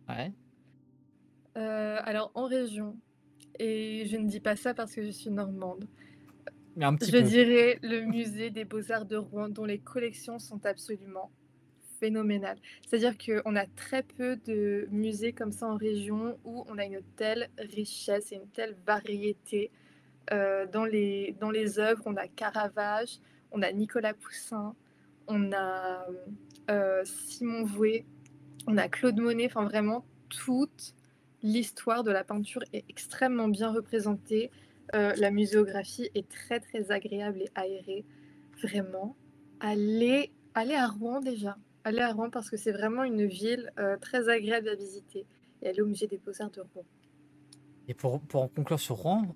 Ouais, Alors en région, et je ne dis pas ça parce que je suis normande, mais un petit je peu. dirais le musée des beaux-arts de Rouen, dont les collections sont absolument phénoménales. C'est-à-dire qu'on a très peu de musées comme ça en région où on a une telle richesse et une telle variété dans les œuvres. On a Caravage, on a Nicolas Poussin, on a Simon Vouet, on a Claude Monet. Enfin, vraiment, toute l'histoire de la peinture est extrêmement bien représentée. La muséographie est très, très agréable et aérée. Vraiment, allez à Rouen déjà. Allez à Rouen parce que c'est vraiment une ville très agréable à visiter. Et allez au musée des Beaux-Arts de Rouen. Et pour en conclure sur Rouen,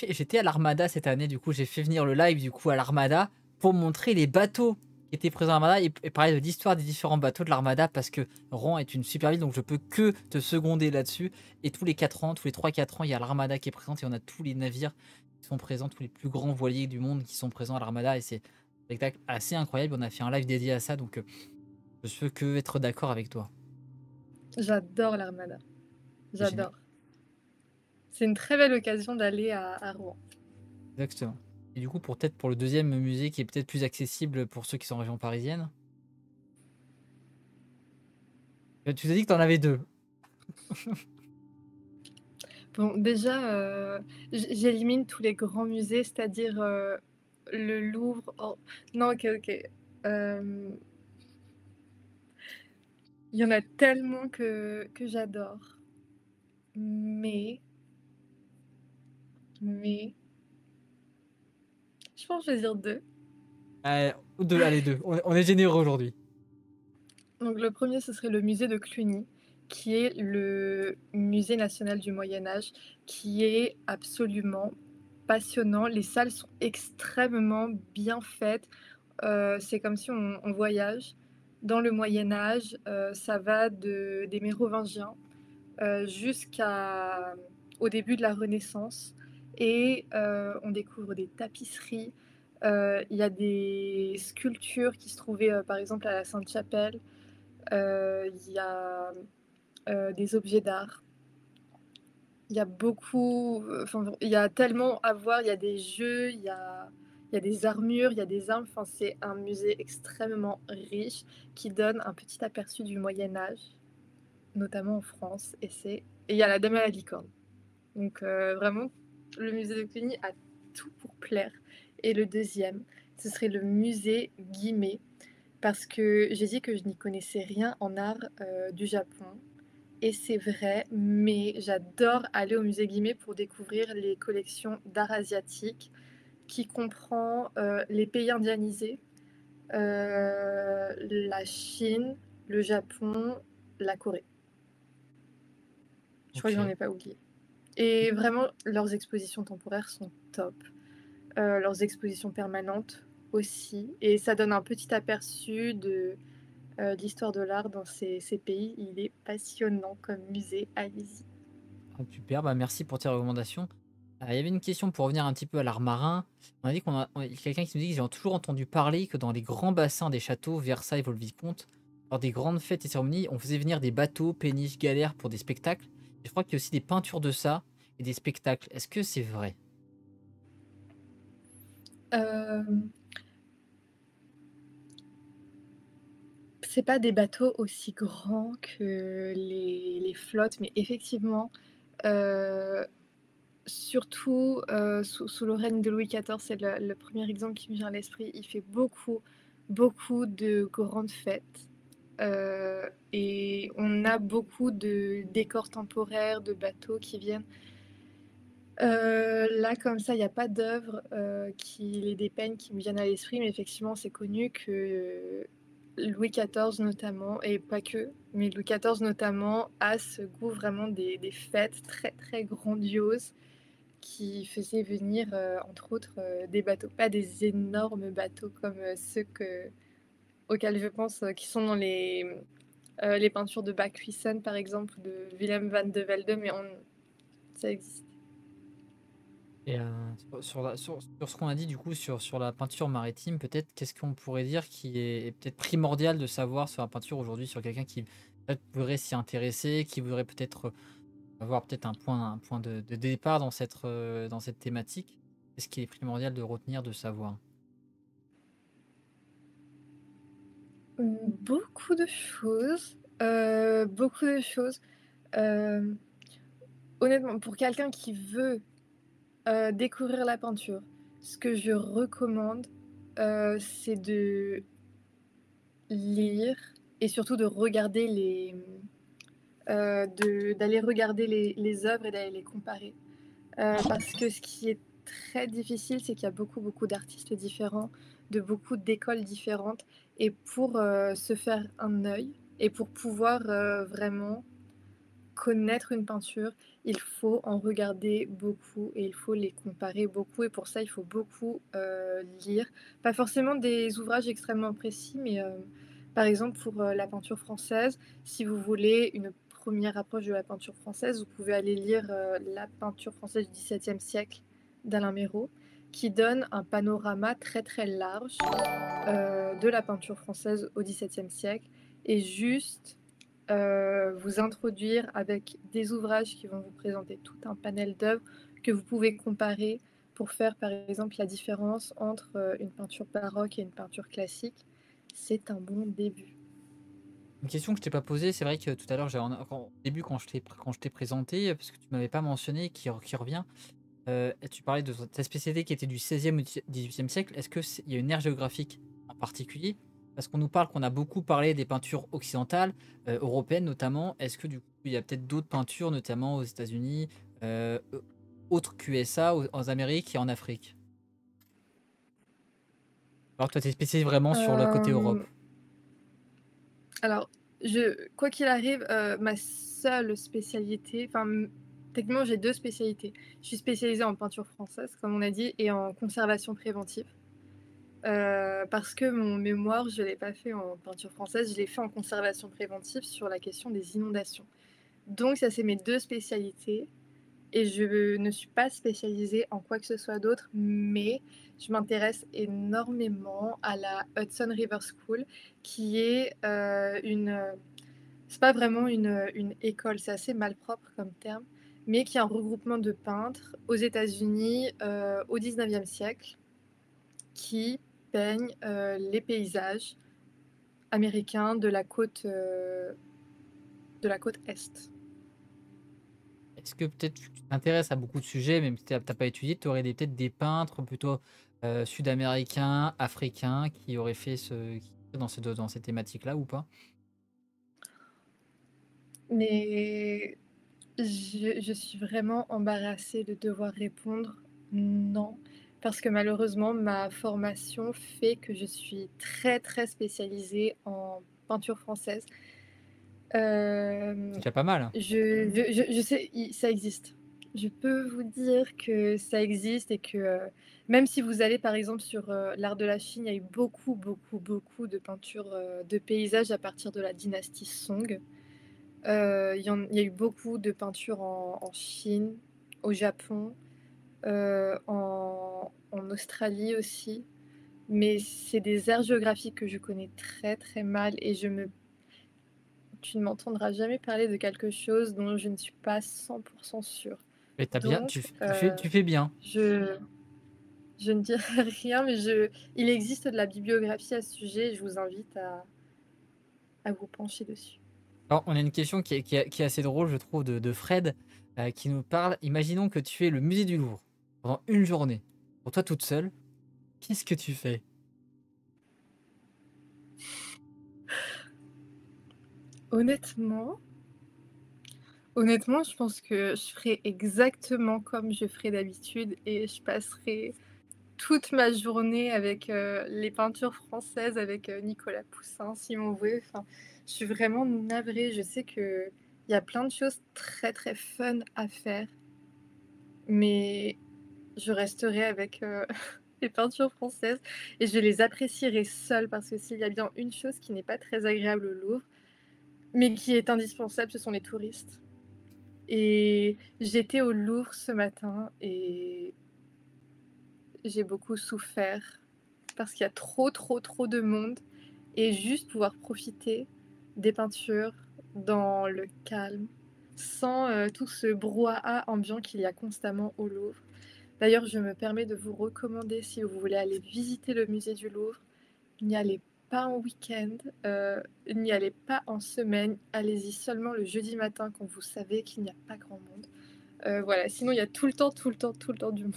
j'étais à l'Armada cette année, du coup j'ai fait venir le live du coup à l'Armada pour montrer les bateaux qui étaient présents à l'Armada et parler de l'histoire des différents bateaux de l'Armada parce que Rouen est une super ville donc je peux que te seconder là-dessus. Et tous les 4 ans, tous les 3-4 ans, il y a l'Armada qui est présente et on a tous les navires qui sont présents, tous les plus grands voiliers du monde qui sont présents à l'Armada et c'est un spectacle assez incroyable. On a fait un live dédié à ça donc je peux que être d'accord avec toi. J'adore l'Armada. C'est génial. J'adore. C'est une très belle occasion d'aller à Rouen. Exactement. Et du coup, peut-être pour le deuxième musée qui est peut-être plus accessible pour ceux qui sont en région parisienne. Tu t'as dit que tu en avais deux. Bon, déjà, j'élimine tous les grands musées, c'est-à-dire le Louvre. Oh, non, ok, ok. Il y en a tellement que j'adore. Mais, mais, je pense que je vais dire deux. Deux, allez, deux. On est généreux aujourd'hui. Donc, le premier, ce serait le musée de Cluny, qui est le musée national du Moyen Âge, qui est absolument passionnant. Les salles sont extrêmement bien faites. C'est comme si on voyage dans le Moyen Âge. Ça va des Mérovingiens jusqu'au début de la Renaissance. Et on découvre des tapisseries. Il y a des sculptures qui se trouvaient par exemple à la Sainte-Chapelle. Il y a des objets d'art. Il y a beaucoup, enfin, il y a tellement à voir. Il y a des jeux, il y a des armures, il y a des armes. Enfin, c'est un musée extrêmement riche qui donne un petit aperçu du Moyen Âge, notamment en France. Et il y a la Dame à la licorne. Donc vraiment, le musée de Cluny a tout pour plaire. Et le deuxième, ce serait le musée Guimet, parce que j'ai dit que je n'y connaissais rien en art du Japon. et c'est vrai, mais j'adore aller au musée Guimet pour découvrir les collections d'art asiatique qui comprend, les pays indianisés, la Chine, le Japon, la Corée. Je crois que j'en Ok. ai pas oublié et vraiment leurs expositions temporaires sont top, leurs expositions permanentes aussi et ça donne un petit aperçu de l'histoire de l'art dans ces pays. Il est passionnant comme musée, allez-y. Ah, super, bah merci pour tes recommandations. Il y avait une question pour revenir un petit peu à l'art marin. On a dit il y a quelqu'un qui nous dit qu'ils ont toujours entendu parler que dans les grands bassins des châteaux, Versailles, Vaux-le-Vicomte, lors des grandes fêtes et cérémonies, on faisait venir des bateaux, péniches, galères pour des spectacles. Et je crois qu'il y a aussi des peintures de ça et des spectacles. Est-ce que c'est vrai? Hem, c'est pas des bateaux aussi grands que les flottes, mais effectivement, heu, surtout, sous le règne de Louis XIV, c'est le 1er exemple qui me vient à l'esprit. Il fait beaucoup, beaucoup de grandes fêtes, et on a beaucoup de décors temporaires, de bateaux qui viennent. Là, comme ça, il y a pas d'œuvre, qui les dépeignent, qui me viennent à l'esprit, mais effectivement, c'est connu que Louis XIV notamment et pas que, mais Louis XIV notamment a ce goût vraiment des fêtes très, très grandioses qui faisaient venir, entre autres, des bateaux. Pas des énormes bateaux comme, ceux auxquels je pense, qui sont dans les peintures de Bach-Wissem, par exemple, de Willem van de Velde, mais ça existe. Et sur ce qu'on a dit du coup sur la peinture maritime, peut-être qu'est-ce qu'on pourrait dire qui est peut-être primordial de savoir sur la peinture aujourd'hui, sur quelqu'un qui peut-être voudrait s'y intéresser, qui voudrait peut-être avoir peut-être un point de départ dans cette thématique. Qu'est-ce qui est primordial de retenir, de savoir? Beaucoup de choses, beaucoup de choses. Hem, honnêtement, pour quelqu'un qui veut, découvrir la peinture, ce que je recommande, c'est de lire et surtout de regarder d'aller regarder les œuvres et d'aller les comparer. Parce que ce qui est très difficile, c'est qu'il y a beaucoup, beaucoup d'artistes différents, de beaucoup d'écoles différentes et pour, se faire un œil et pour pouvoir, vraiment connaître une peinture, il faut en regarder beaucoup et il faut les comparer beaucoup et pour ça, il faut beaucoup, lire. Pas forcément des ouvrages extrêmement précis, mais, par exemple pour, la peinture française, si vous voulez une première approche de la peinture française, vous pouvez aller lire, La peinture française du XVIIe siècle d'Alain Méraud, qui donne un panorama très, très large, de la peinture française au XVIIe siècle et juste vous introduire avec des ouvrages qui vont vous présenter tout un panel d'œuvres que vous pouvez comparer pour faire, par exemple, la différence entre, une peinture baroque et une peinture classique. C'est un bon début. Une question que je t'ai pas posée, c'est vrai que tout à l'heure, au début, quand je t'ai présenté, parce que tu m'avais pas mentionné, qui revient, et tu parlais de ta spécialité qui était du 16e au 18e siècle. Est-ce qu'il y a une aire géographique en particulier? Parce qu'on nous parle qu'on a beaucoup parlé des peintures occidentales, européennes notamment. Est-ce que du coup, il y a peut-être d'autres peintures, notamment aux États-Unis, autres qu'USA, en Amérique et en Afrique? Alors toi, tu es spécialisé vraiment sur le côté Europe. Hem, alors, quoi qu'il arrive, ma seule spécialité, enfin, techniquement, j'ai 2 spécialités. Je suis spécialisée en peinture française, comme on a dit, et en conservation préventive. Parce que mon mémoire, je l'ai pas fait en peinture française, je l'ai fait en conservation préventive sur la question des inondations. Donc ça, c'est mes 2 spécialités et je ne suis pas spécialisée en quoi que ce soit d'autre, mais je m'intéresse énormément à la Hudson River School qui est, c'est pas vraiment une école, c'est assez malpropre comme terme, mais qui est un regroupement de peintres aux États-Unis, au 19e siècle qui peignent, les paysages américains de la côte est. Est-ce que peut-être tu t'intéresses à beaucoup de sujets, même si tu as pas étudié, tu aurais peut-être des peintres plutôt, sud-américains, africains qui auraient fait dans ces thématiques-là ou pas? Mais je suis vraiment embarrassée de devoir répondre non, parce que malheureusement, ma formation fait que je suis très, très spécialisée en peinture française. C'est Hem, déjà pas mal, hein. je sais, ça existe. Je peux vous dire que ça existe et que, même si vous allez par exemple sur, l'art de la Chine, il y a eu beaucoup, beaucoup, beaucoup de peintures, de paysages à partir de la dynastie Song. Il y a eu beaucoup de peintures en Chine, au Japon, en Australie aussi, mais c'est des aires géographiques que je connais très, très mal et tu ne m'entendras jamais parler de quelque chose dont je ne suis pas 100 sûre. Mais tu bien Donc tu fais bien. je je ne dirai rien, mais il existe de la bibliographie à ce sujet et je vous invite à vous pencher dessus. Alors, on a une question qui est assez drôle, je trouve, de Fred, qui nous parle: «Imaginons que tu fais le musée du Louvre pendant une journée, pour toi toute seule, qu'est-ce que tu fais?» Honnêtement Honnêtement, je pense que je ferais exactement comme je ferais d'habitude et je passerai toute ma journée avec, les peintures françaises avec, Nicolas Poussin, Simon Vouet, enfin, je suis vraiment navrée. Je sais qu'il y a plein de choses très, très fun à faire, mais je resterai avec, les peintures françaises et je les apprécierai seule parce que s'il y a bien une chose qui n'est pas très agréable au Louvre, mais qui est indispensable, ce sont les touristes. Et j'étais au Louvre ce matin et j'ai beaucoup souffert parce qu'il y a trop, trop, trop de monde et juste pouvoir profiter des peintures dans le calme, sans, tout ce brouhaha ambiant qu'il y a constamment au Louvre. D'ailleurs, je me permets de vous recommander, si vous voulez aller visiter le musée du Louvre, n'y allez pas en week-end, n'y allez pas en semaine, allez-y seulement le jeudi matin quand vous savez qu'il n'y a pas grand monde. Voilà, sinon il y a tout le temps, tout le temps, tout le temps du monde.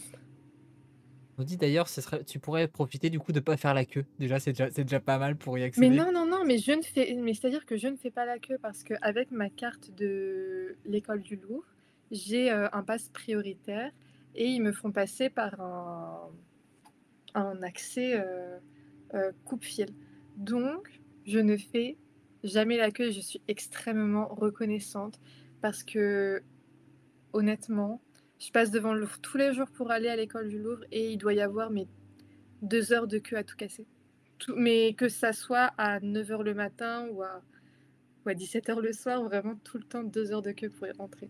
On dit d'ailleurs, tu pourrais profiter du coup de pas faire la queue. Déjà, c'est déjà pas mal pour y Mais accéder. non, non, non, mais c'est-à-dire que je ne fais pas la queue parce qu'avec ma carte de l'école du Louvre, j'ai, un pass prioritaire et ils me font passer par un accès, coupe-fil. Donc je ne fais jamais la queue et je suis extrêmement reconnaissante parce que honnêtement, je passe devant le Louvre tous les jours pour aller à l'école du Louvre et il doit y avoir mais 2 heures de queue à tout casser. Tout, mais que ça soit à 9 heures le matin ou à 17 heures le soir, vraiment tout le temps 2 heures de queue pour y rentrer.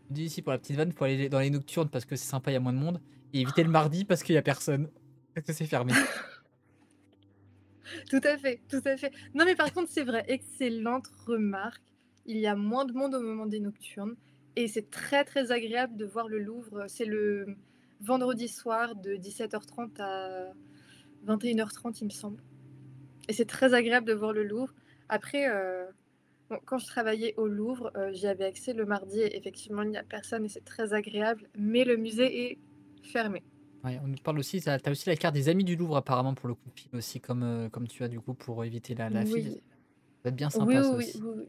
On dit ici pour la petite vanne, faut aller dans les nocturnes parce que c'est sympa, il y a moins de monde, et éviter le mardi parce qu'il y a personne, parce que c'est fermé. Tout à fait, tout à fait. Non mais par contre, c'est vrai, excellente remarque. Il y a moins de monde au moment des nocturnes et c'est très, très agréable de voir le Louvre. C'est le vendredi soir de 17h30 à 21h30, il me semble, et c'est très agréable de voir le Louvre. Après, bon, quand je travaillais au Louvre, j'y avais accès le mardi et effectivement, il n'y a personne et c'est très agréable, mais le musée est fermé. Ouais, on nous parle aussi, tu as aussi la carte des amis du Louvre apparemment pour le coup de aussi comme tu as du coup pour éviter la file. Ça Oui. va être bien Oui, sympa ça oui, oui, aussi. oui, oui.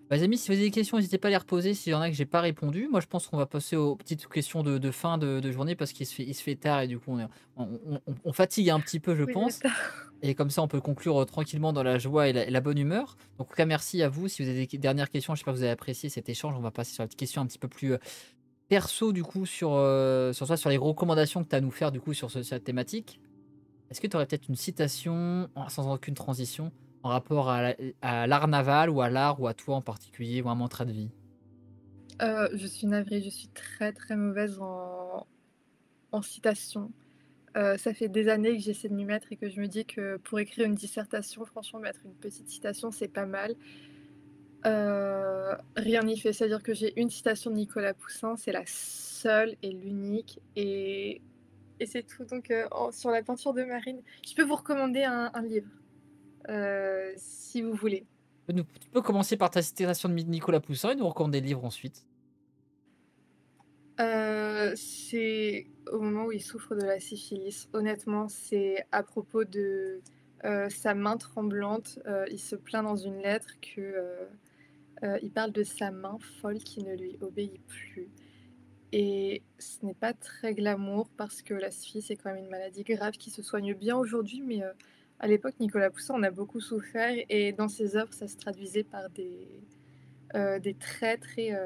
Bah, les amis, si vous avez des questions, n'hésitez pas à les reposer s'il y en a que j'ai pas répondu. Moi, je pense qu'on va passer aux petites questions de fin de journée parce qu'il se fait tard et du coup on fatigue un petit peu je Oui, il est pense, tard. et comme ça on peut conclure, tranquillement dans la joie et la bonne humeur. Donc en tout cas merci à vous. Si vous avez des dernières questions, j'espère que vous avez apprécié cet échange. On va passer sur la petite question un petit peu plus, perso du coup sur toi, sur les recommandations que tu as à nous faire du coup sur cette thématique. Est-ce que tu aurais peut-être une citation, sans aucune transition, en rapport à l'art naval ou à l'art ou à toi en particulier ou un mantra de vie? Je suis navrée, je suis très, très mauvaise en citation. Ça fait des années que j'essaie de m'y mettre et que je me dis que pour écrire une dissertation, franchement, mettre une petite citation, c'est pas mal. Rien n'y fait. C'est-à-dire que j'ai une citation de Nicolas Poussin, c'est la seule et l'unique et c'est tout. Donc sur la peinture de marine, je peux vous recommander un livre, si vous voulez. Tu peux commencer par ta citation de Nicolas Poussin et nous recommander des livres ensuite. C'est au moment où il souffre de la syphilis. Honnêtement, c'est à propos de, sa main tremblante. Il se plaint dans une lettre que, Il parle de sa main folle qui ne lui obéit plus et ce n'est pas très glamour parce que la syphilis, c'est quand même une maladie grave qui se soigne bien aujourd'hui, mais à l'époque, Nicolas Poussin en a beaucoup souffert et dans ses œuvres, ça se traduisait par des traits très,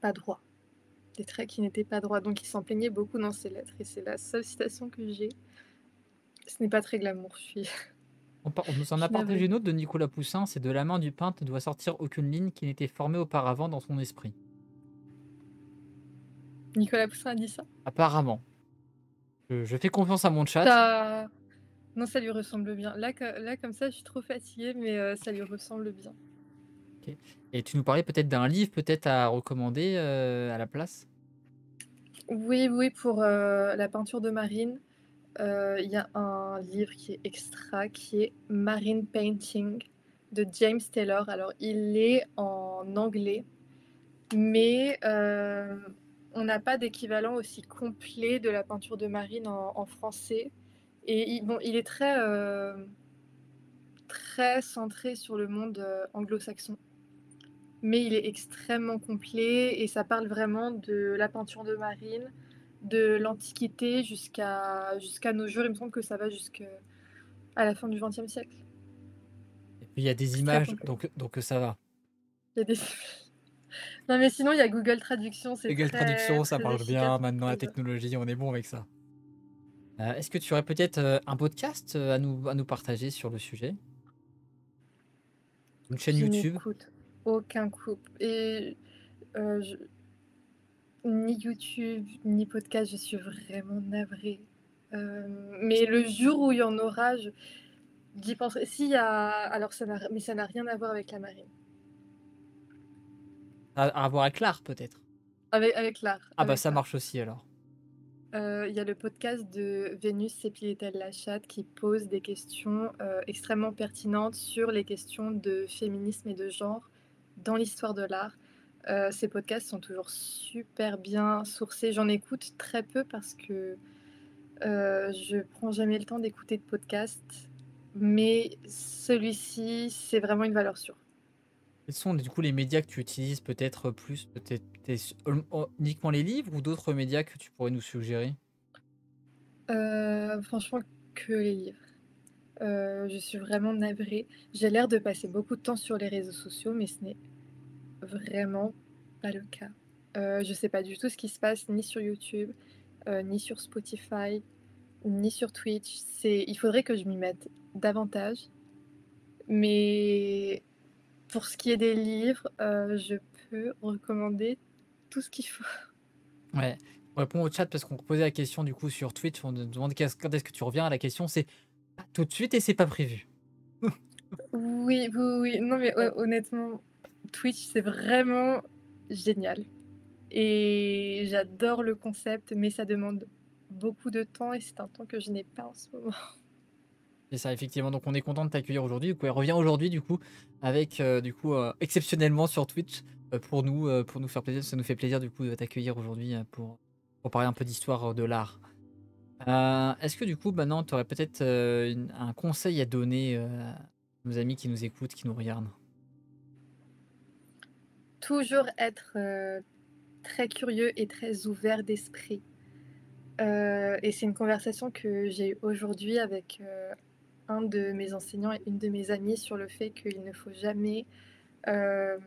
pas droits, des traits qui n'étaient pas droits, donc il s'en plaignait beaucoup dans ses lettres et c'est la seule citation que j'ai. Ce n'est pas très glamour, je suis On nous en je a suis navrée. partagé une autre de Nicolas Poussin, c'est: «De la main du peintre ne doit sortir aucune ligne qui n'était formée auparavant dans son esprit». Nicolas Poussin a dit ça? Apparemment. Je fais confiance à mon chat. Ça non, ça lui ressemble bien. Là, comme ça, je suis trop fatiguée, mais ça lui ressemble bien. OK, et tu nous parlais peut-être d'un livre peut-être à recommander, à la place? Oui, oui, pour, la peinture de marine, il y a un livre qui est extra, qui est Marine Painting de James Taylor. Alors, il est en anglais, mais on n'a pas d'équivalent aussi complet de la peinture de marine en français et il est très, très centré sur le monde, anglo-saxon. Mais il est extrêmement complet et ça parle vraiment de la peinture de marine, de l'Antiquité jusqu'à nos jours. Il me semble que ça va jusqu'à la fin du XXe siècle. Et puis il y a des C'est très images, complet. donc ça va. Il y a des non, mais sinon, il y a Google Traduction, c'est Google très, Traduction, ça très marche efficace bien. pour Maintenant, la trouver ça. technologie, on est bon avec ça. Est-ce que tu aurais peut-être, un podcast, à nous partager sur le sujet? Une chaîne Je YouTube? n'écoute aucun couple et je ni YouTube, ni podcast, je suis vraiment navrée. Mais le jour où il y en aura, j'y penserai. S'il y a alors ça n'a rien à voir avec la marine. À voir avec l'art peut-être? Avec l'art, Ah bah, avec ça l'art. marche aussi alors. Il y a le podcast de Vénus s'épilait-elle la chatte qui pose des questions, extrêmement pertinentes sur les questions de féminisme et de genre dans l'histoire de l'art. Ces podcasts sont toujours super bien sourcés. J'en écoute très peu parce que, je prends jamais le temps d'écouter de podcasts, mais celui-ci, c'est vraiment une valeur sûre. Quels sont du coup les médias que tu utilises peut-être, plus? Peut-être uniquement les livres ou d'autres médias que tu pourrais nous suggérer? Franchement, que les livres. Je suis vraiment navrée. J'ai l'air de passer beaucoup de temps sur les réseaux sociaux, mais ce n'est vraiment pas le cas. Je sais pas du tout ce qui se passe ni sur YouTube, ni sur Spotify, ni sur Twitch. Il faudrait que je m'y mette davantage, mais pour ce qui est des livres, je peux recommander tout ce qu'il faut. Ouais, on répond au chat parce qu'on posait la question du coup sur Twitch, on nous demande quand est-ce que tu reviens? La question c'est: «Pas tout de suite et c'est pas prévu». Oui, oui, oui. Non, mais honnêtement, Twitch, c'est vraiment génial et j'adore le concept, mais ça demande beaucoup de temps et c'est un temps que je n'ai pas en ce moment. C'est ça, effectivement, donc on est content de t'accueillir aujourd'hui. Du coup, elle revient aujourd'hui du coup avec, du coup, exceptionnellement sur Twitch, pour nous faire plaisir. Ça nous fait plaisir du coup de t'accueillir aujourd'hui, pour parler un peu d'histoire, de l'art. Est-ce que du coup maintenant tu aurais peut-être, un conseil à donner, à nos amis qui nous écoutent, qui nous regardent? Toujours être, très curieux et très ouvert d'esprit, et c'est une conversation que j'ai eue aujourd'hui avec, un de mes enseignants et une de mes amies sur le fait qu'il ne faut jamais, hem,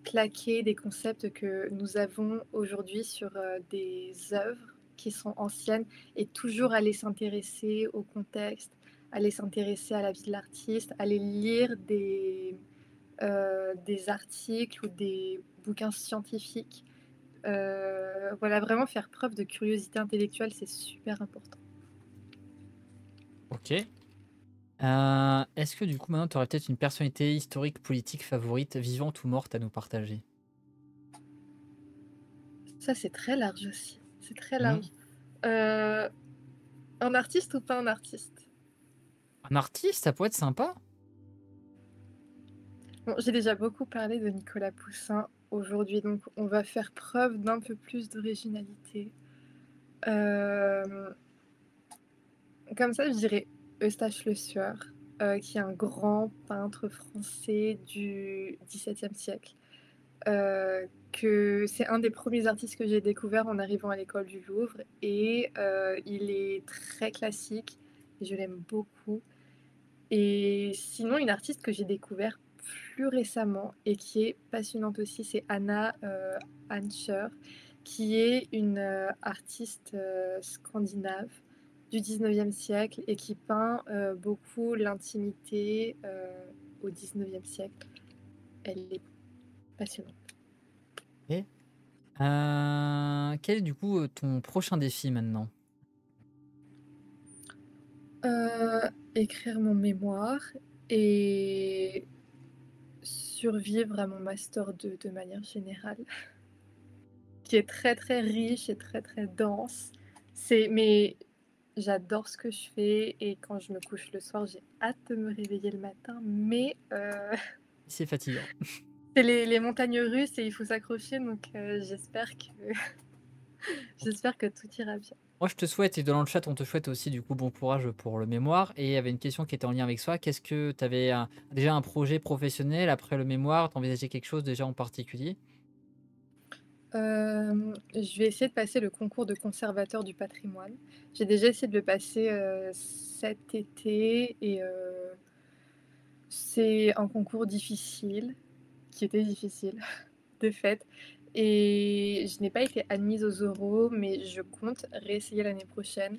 claquer des concepts que nous avons aujourd'hui sur, des œuvres qui sont anciennes et toujours aller s'intéresser au contexte, aller s'intéresser à la vie de l'artiste, aller lire des articles ou des bouquins scientifiques. Voilà, vraiment faire preuve de curiosité intellectuelle, c'est super important. OK. Est-ce que du coup maintenant tu aurais peut-être une personnalité historique, politique favorite, vivante ou morte à nous partager? Ça, c'est très large aussi, c'est très Mmh. large. Heu, un artiste ou pas un artiste? Un artiste, ça pourrait être sympa? Bon, j'ai déjà beaucoup parlé de Nicolas Poussin aujourd'hui, donc on va faire preuve d'un peu plus d'originalité. Hem, comme ça, je dirais Eustache Le Sueur. qui est un grand peintre français du XVIIe siècle. Que c'est un des premiers artistes que j'ai découvert en arrivant à l'école du Louvre et il est très classique et je l'aime beaucoup. Et sinon, une artiste que j'ai découvert plus récemment et qui est passionnante aussi, c'est Anna Hancher, qui est une artiste scandinave du 19e siècle et qui peint beaucoup l'intimité au 19e siècle. Elle est passionnante. Ok. Quel est du coup ton prochain défi maintenant? Écrire mon mémoire et survivre à mon master 2 de manière générale, qui est très, très riche et très, très dense. Mais j'adore ce que je fais et quand je me couche le soir, j'ai hâte de me réveiller le matin, mais C'est fatigant. c'est les montagnes russes et il faut s'accrocher donc j'espère que j'espère que tout ira bien. Moi, je te souhaite, et dans le chat, on te souhaite aussi du coup bon courage pour le mémoire. Et il y avait une question qui était en lien avec ça. Qu'est-ce que tu avais déjà un projet professionnel après le mémoire? T'envisageais quelque chose déjà en particulier? Je vais essayer de passer le concours de conservateur du patrimoine. J'ai déjà essayé de le passer, cet été et c'est un concours difficile, qui était difficile de fait et je n'ai pas été admise aux oraux, mais je compte réessayer l'année prochaine.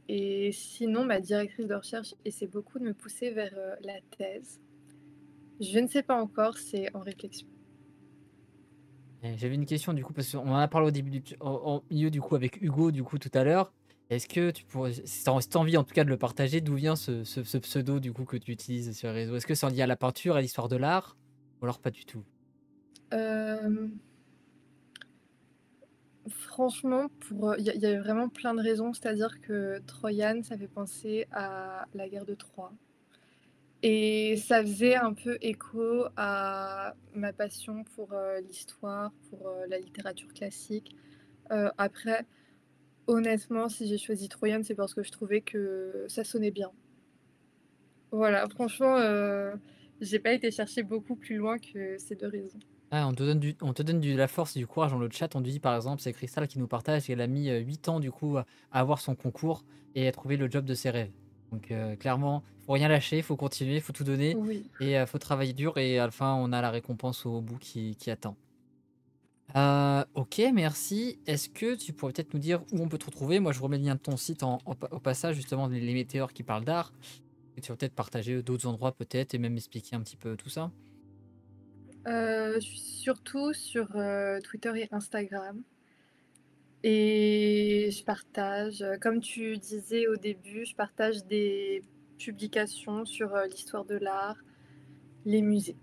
Et sinon ma directrice de recherche essaie beaucoup de me pousser vers, la thèse. Je ne sais pas encore, c'est en réflexion. J'avais une question du coup, parce qu'on en a parlé au début au milieu du coup avec Hugo du coup tout à l'heure. Est-ce que tu pourrais, si tu as envie en tout cas de le partager, d'où vient ce pseudo du coup que tu utilises sur les réseaux? Est-ce que c'est en lien à la peinture, à l'histoire de l'art? Ou alors pas du tout? Hem Franchement, il y a vraiment plein de raisons. C'est-à-dire que Troyane, ça fait penser à la guerre de Troie et ça faisait un peu écho à ma passion pour, l'histoire, pour, la littérature classique. Après, honnêtement, si j'ai choisi Troyane, c'est parce que je trouvais que ça sonnait bien. Voilà, franchement, j'ai pas été chercher beaucoup plus loin que ces 2 raisons. Ah, on te donne de la force et du courage dans le chat. On te dit par exemple, c'est Crystal qui nous partage qu'elle a mis 8 ans du coup à avoir son concours et à trouver le job de ses rêves. Donc clairement, faut rien lâcher, faut continuer, faut tout donner Oui. et faut travailler dur et à la fin on a la récompense au bout qui attend. Ok, merci. Est-ce que tu pourrais peut-être nous dire où on peut te retrouver? Moi je remets le lien de ton site au passage, justement les météores qui parlent d'art. Et tu vas peut-être partager d'autres endroits peut-être et même expliquer un petit peu tout ça. Je suis surtout sur, Twitter et Instagram. Et je partage, comme tu disais au début, je partage des publications sur, l'histoire de l'art, les musées,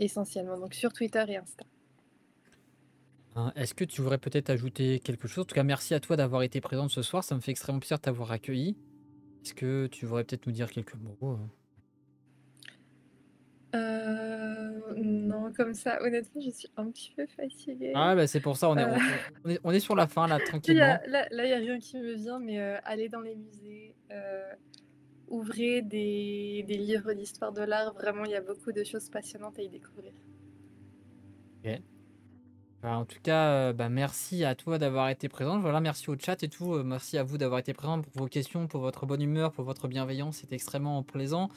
essentiellement, donc sur Twitter et Insta. Est-ce que tu voudrais peut-être ajouter quelque chose? En tout cas, merci à toi d'avoir été présente ce soir. Ça me fait extrêmement plaisir de t'avoir accueilli. Est-ce que tu voudrais peut-être nous dire quelques mots? Non, comme ça, honnêtement, je suis un petit peu fatiguée. Ah, bah, c'est pour ça, Heu, on est sur la fin là, il y a tranquillement. là, il y a rien qui me vient, mais aller dans les musées, ouvrez des livres d'histoire de l'art, vraiment, il y a beaucoup de choses passionnantes à y découvrir. OK. Bah, en tout cas, bah, merci à toi d'avoir été présente. Voilà, merci au chat et tout, merci à vous d'avoir été présents pour vos questions, pour votre bonne humeur, pour votre bienveillance, c'était extrêmement plaisant.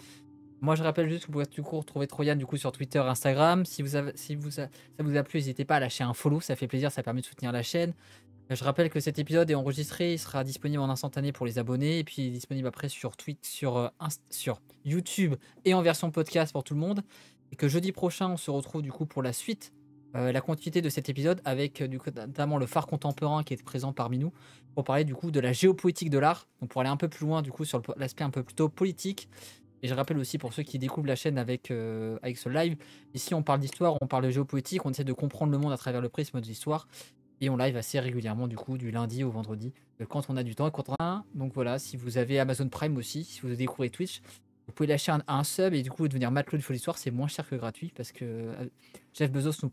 Moi, je rappelle juste que vous pouvez du coup retrouver Troyan du coup sur Twitter, Instagram. Si ça vous a plu, n'hésitez pas à lâcher un follow, ça fait plaisir, ça permet de soutenir la chaîne. Je rappelle que cet épisode est enregistré, il sera disponible en instantané pour les abonnés et puis il est disponible après sur sur YouTube et en version podcast pour tout le monde. Et que jeudi prochain, on se retrouve du coup pour la suite, la continuité de cet épisode avec du coup notamment le phare contemporain qui est présent parmi nous pour parler du coup de la géopolitique de l'art. Donc pour aller un peu plus loin du coup sur l'aspect un peu plutôt politique. Et je rappelle aussi pour ceux qui découvrent la chaîne avec ce live, ici on parle d'histoire, on parle de géopolitique, on essaie de comprendre le monde à travers le prisme de l'histoire. Et on live assez régulièrement du coup du lundi au vendredi quand on a du temps et quand on a un. Donc voilà, si vous avez Amazon Prime aussi, si vous découvrez Twitch, vous pouvez lâcher un sub et du coup devenir matelot de folie histoire, c'est moins cher que gratuit parce que Jeff Bezos nous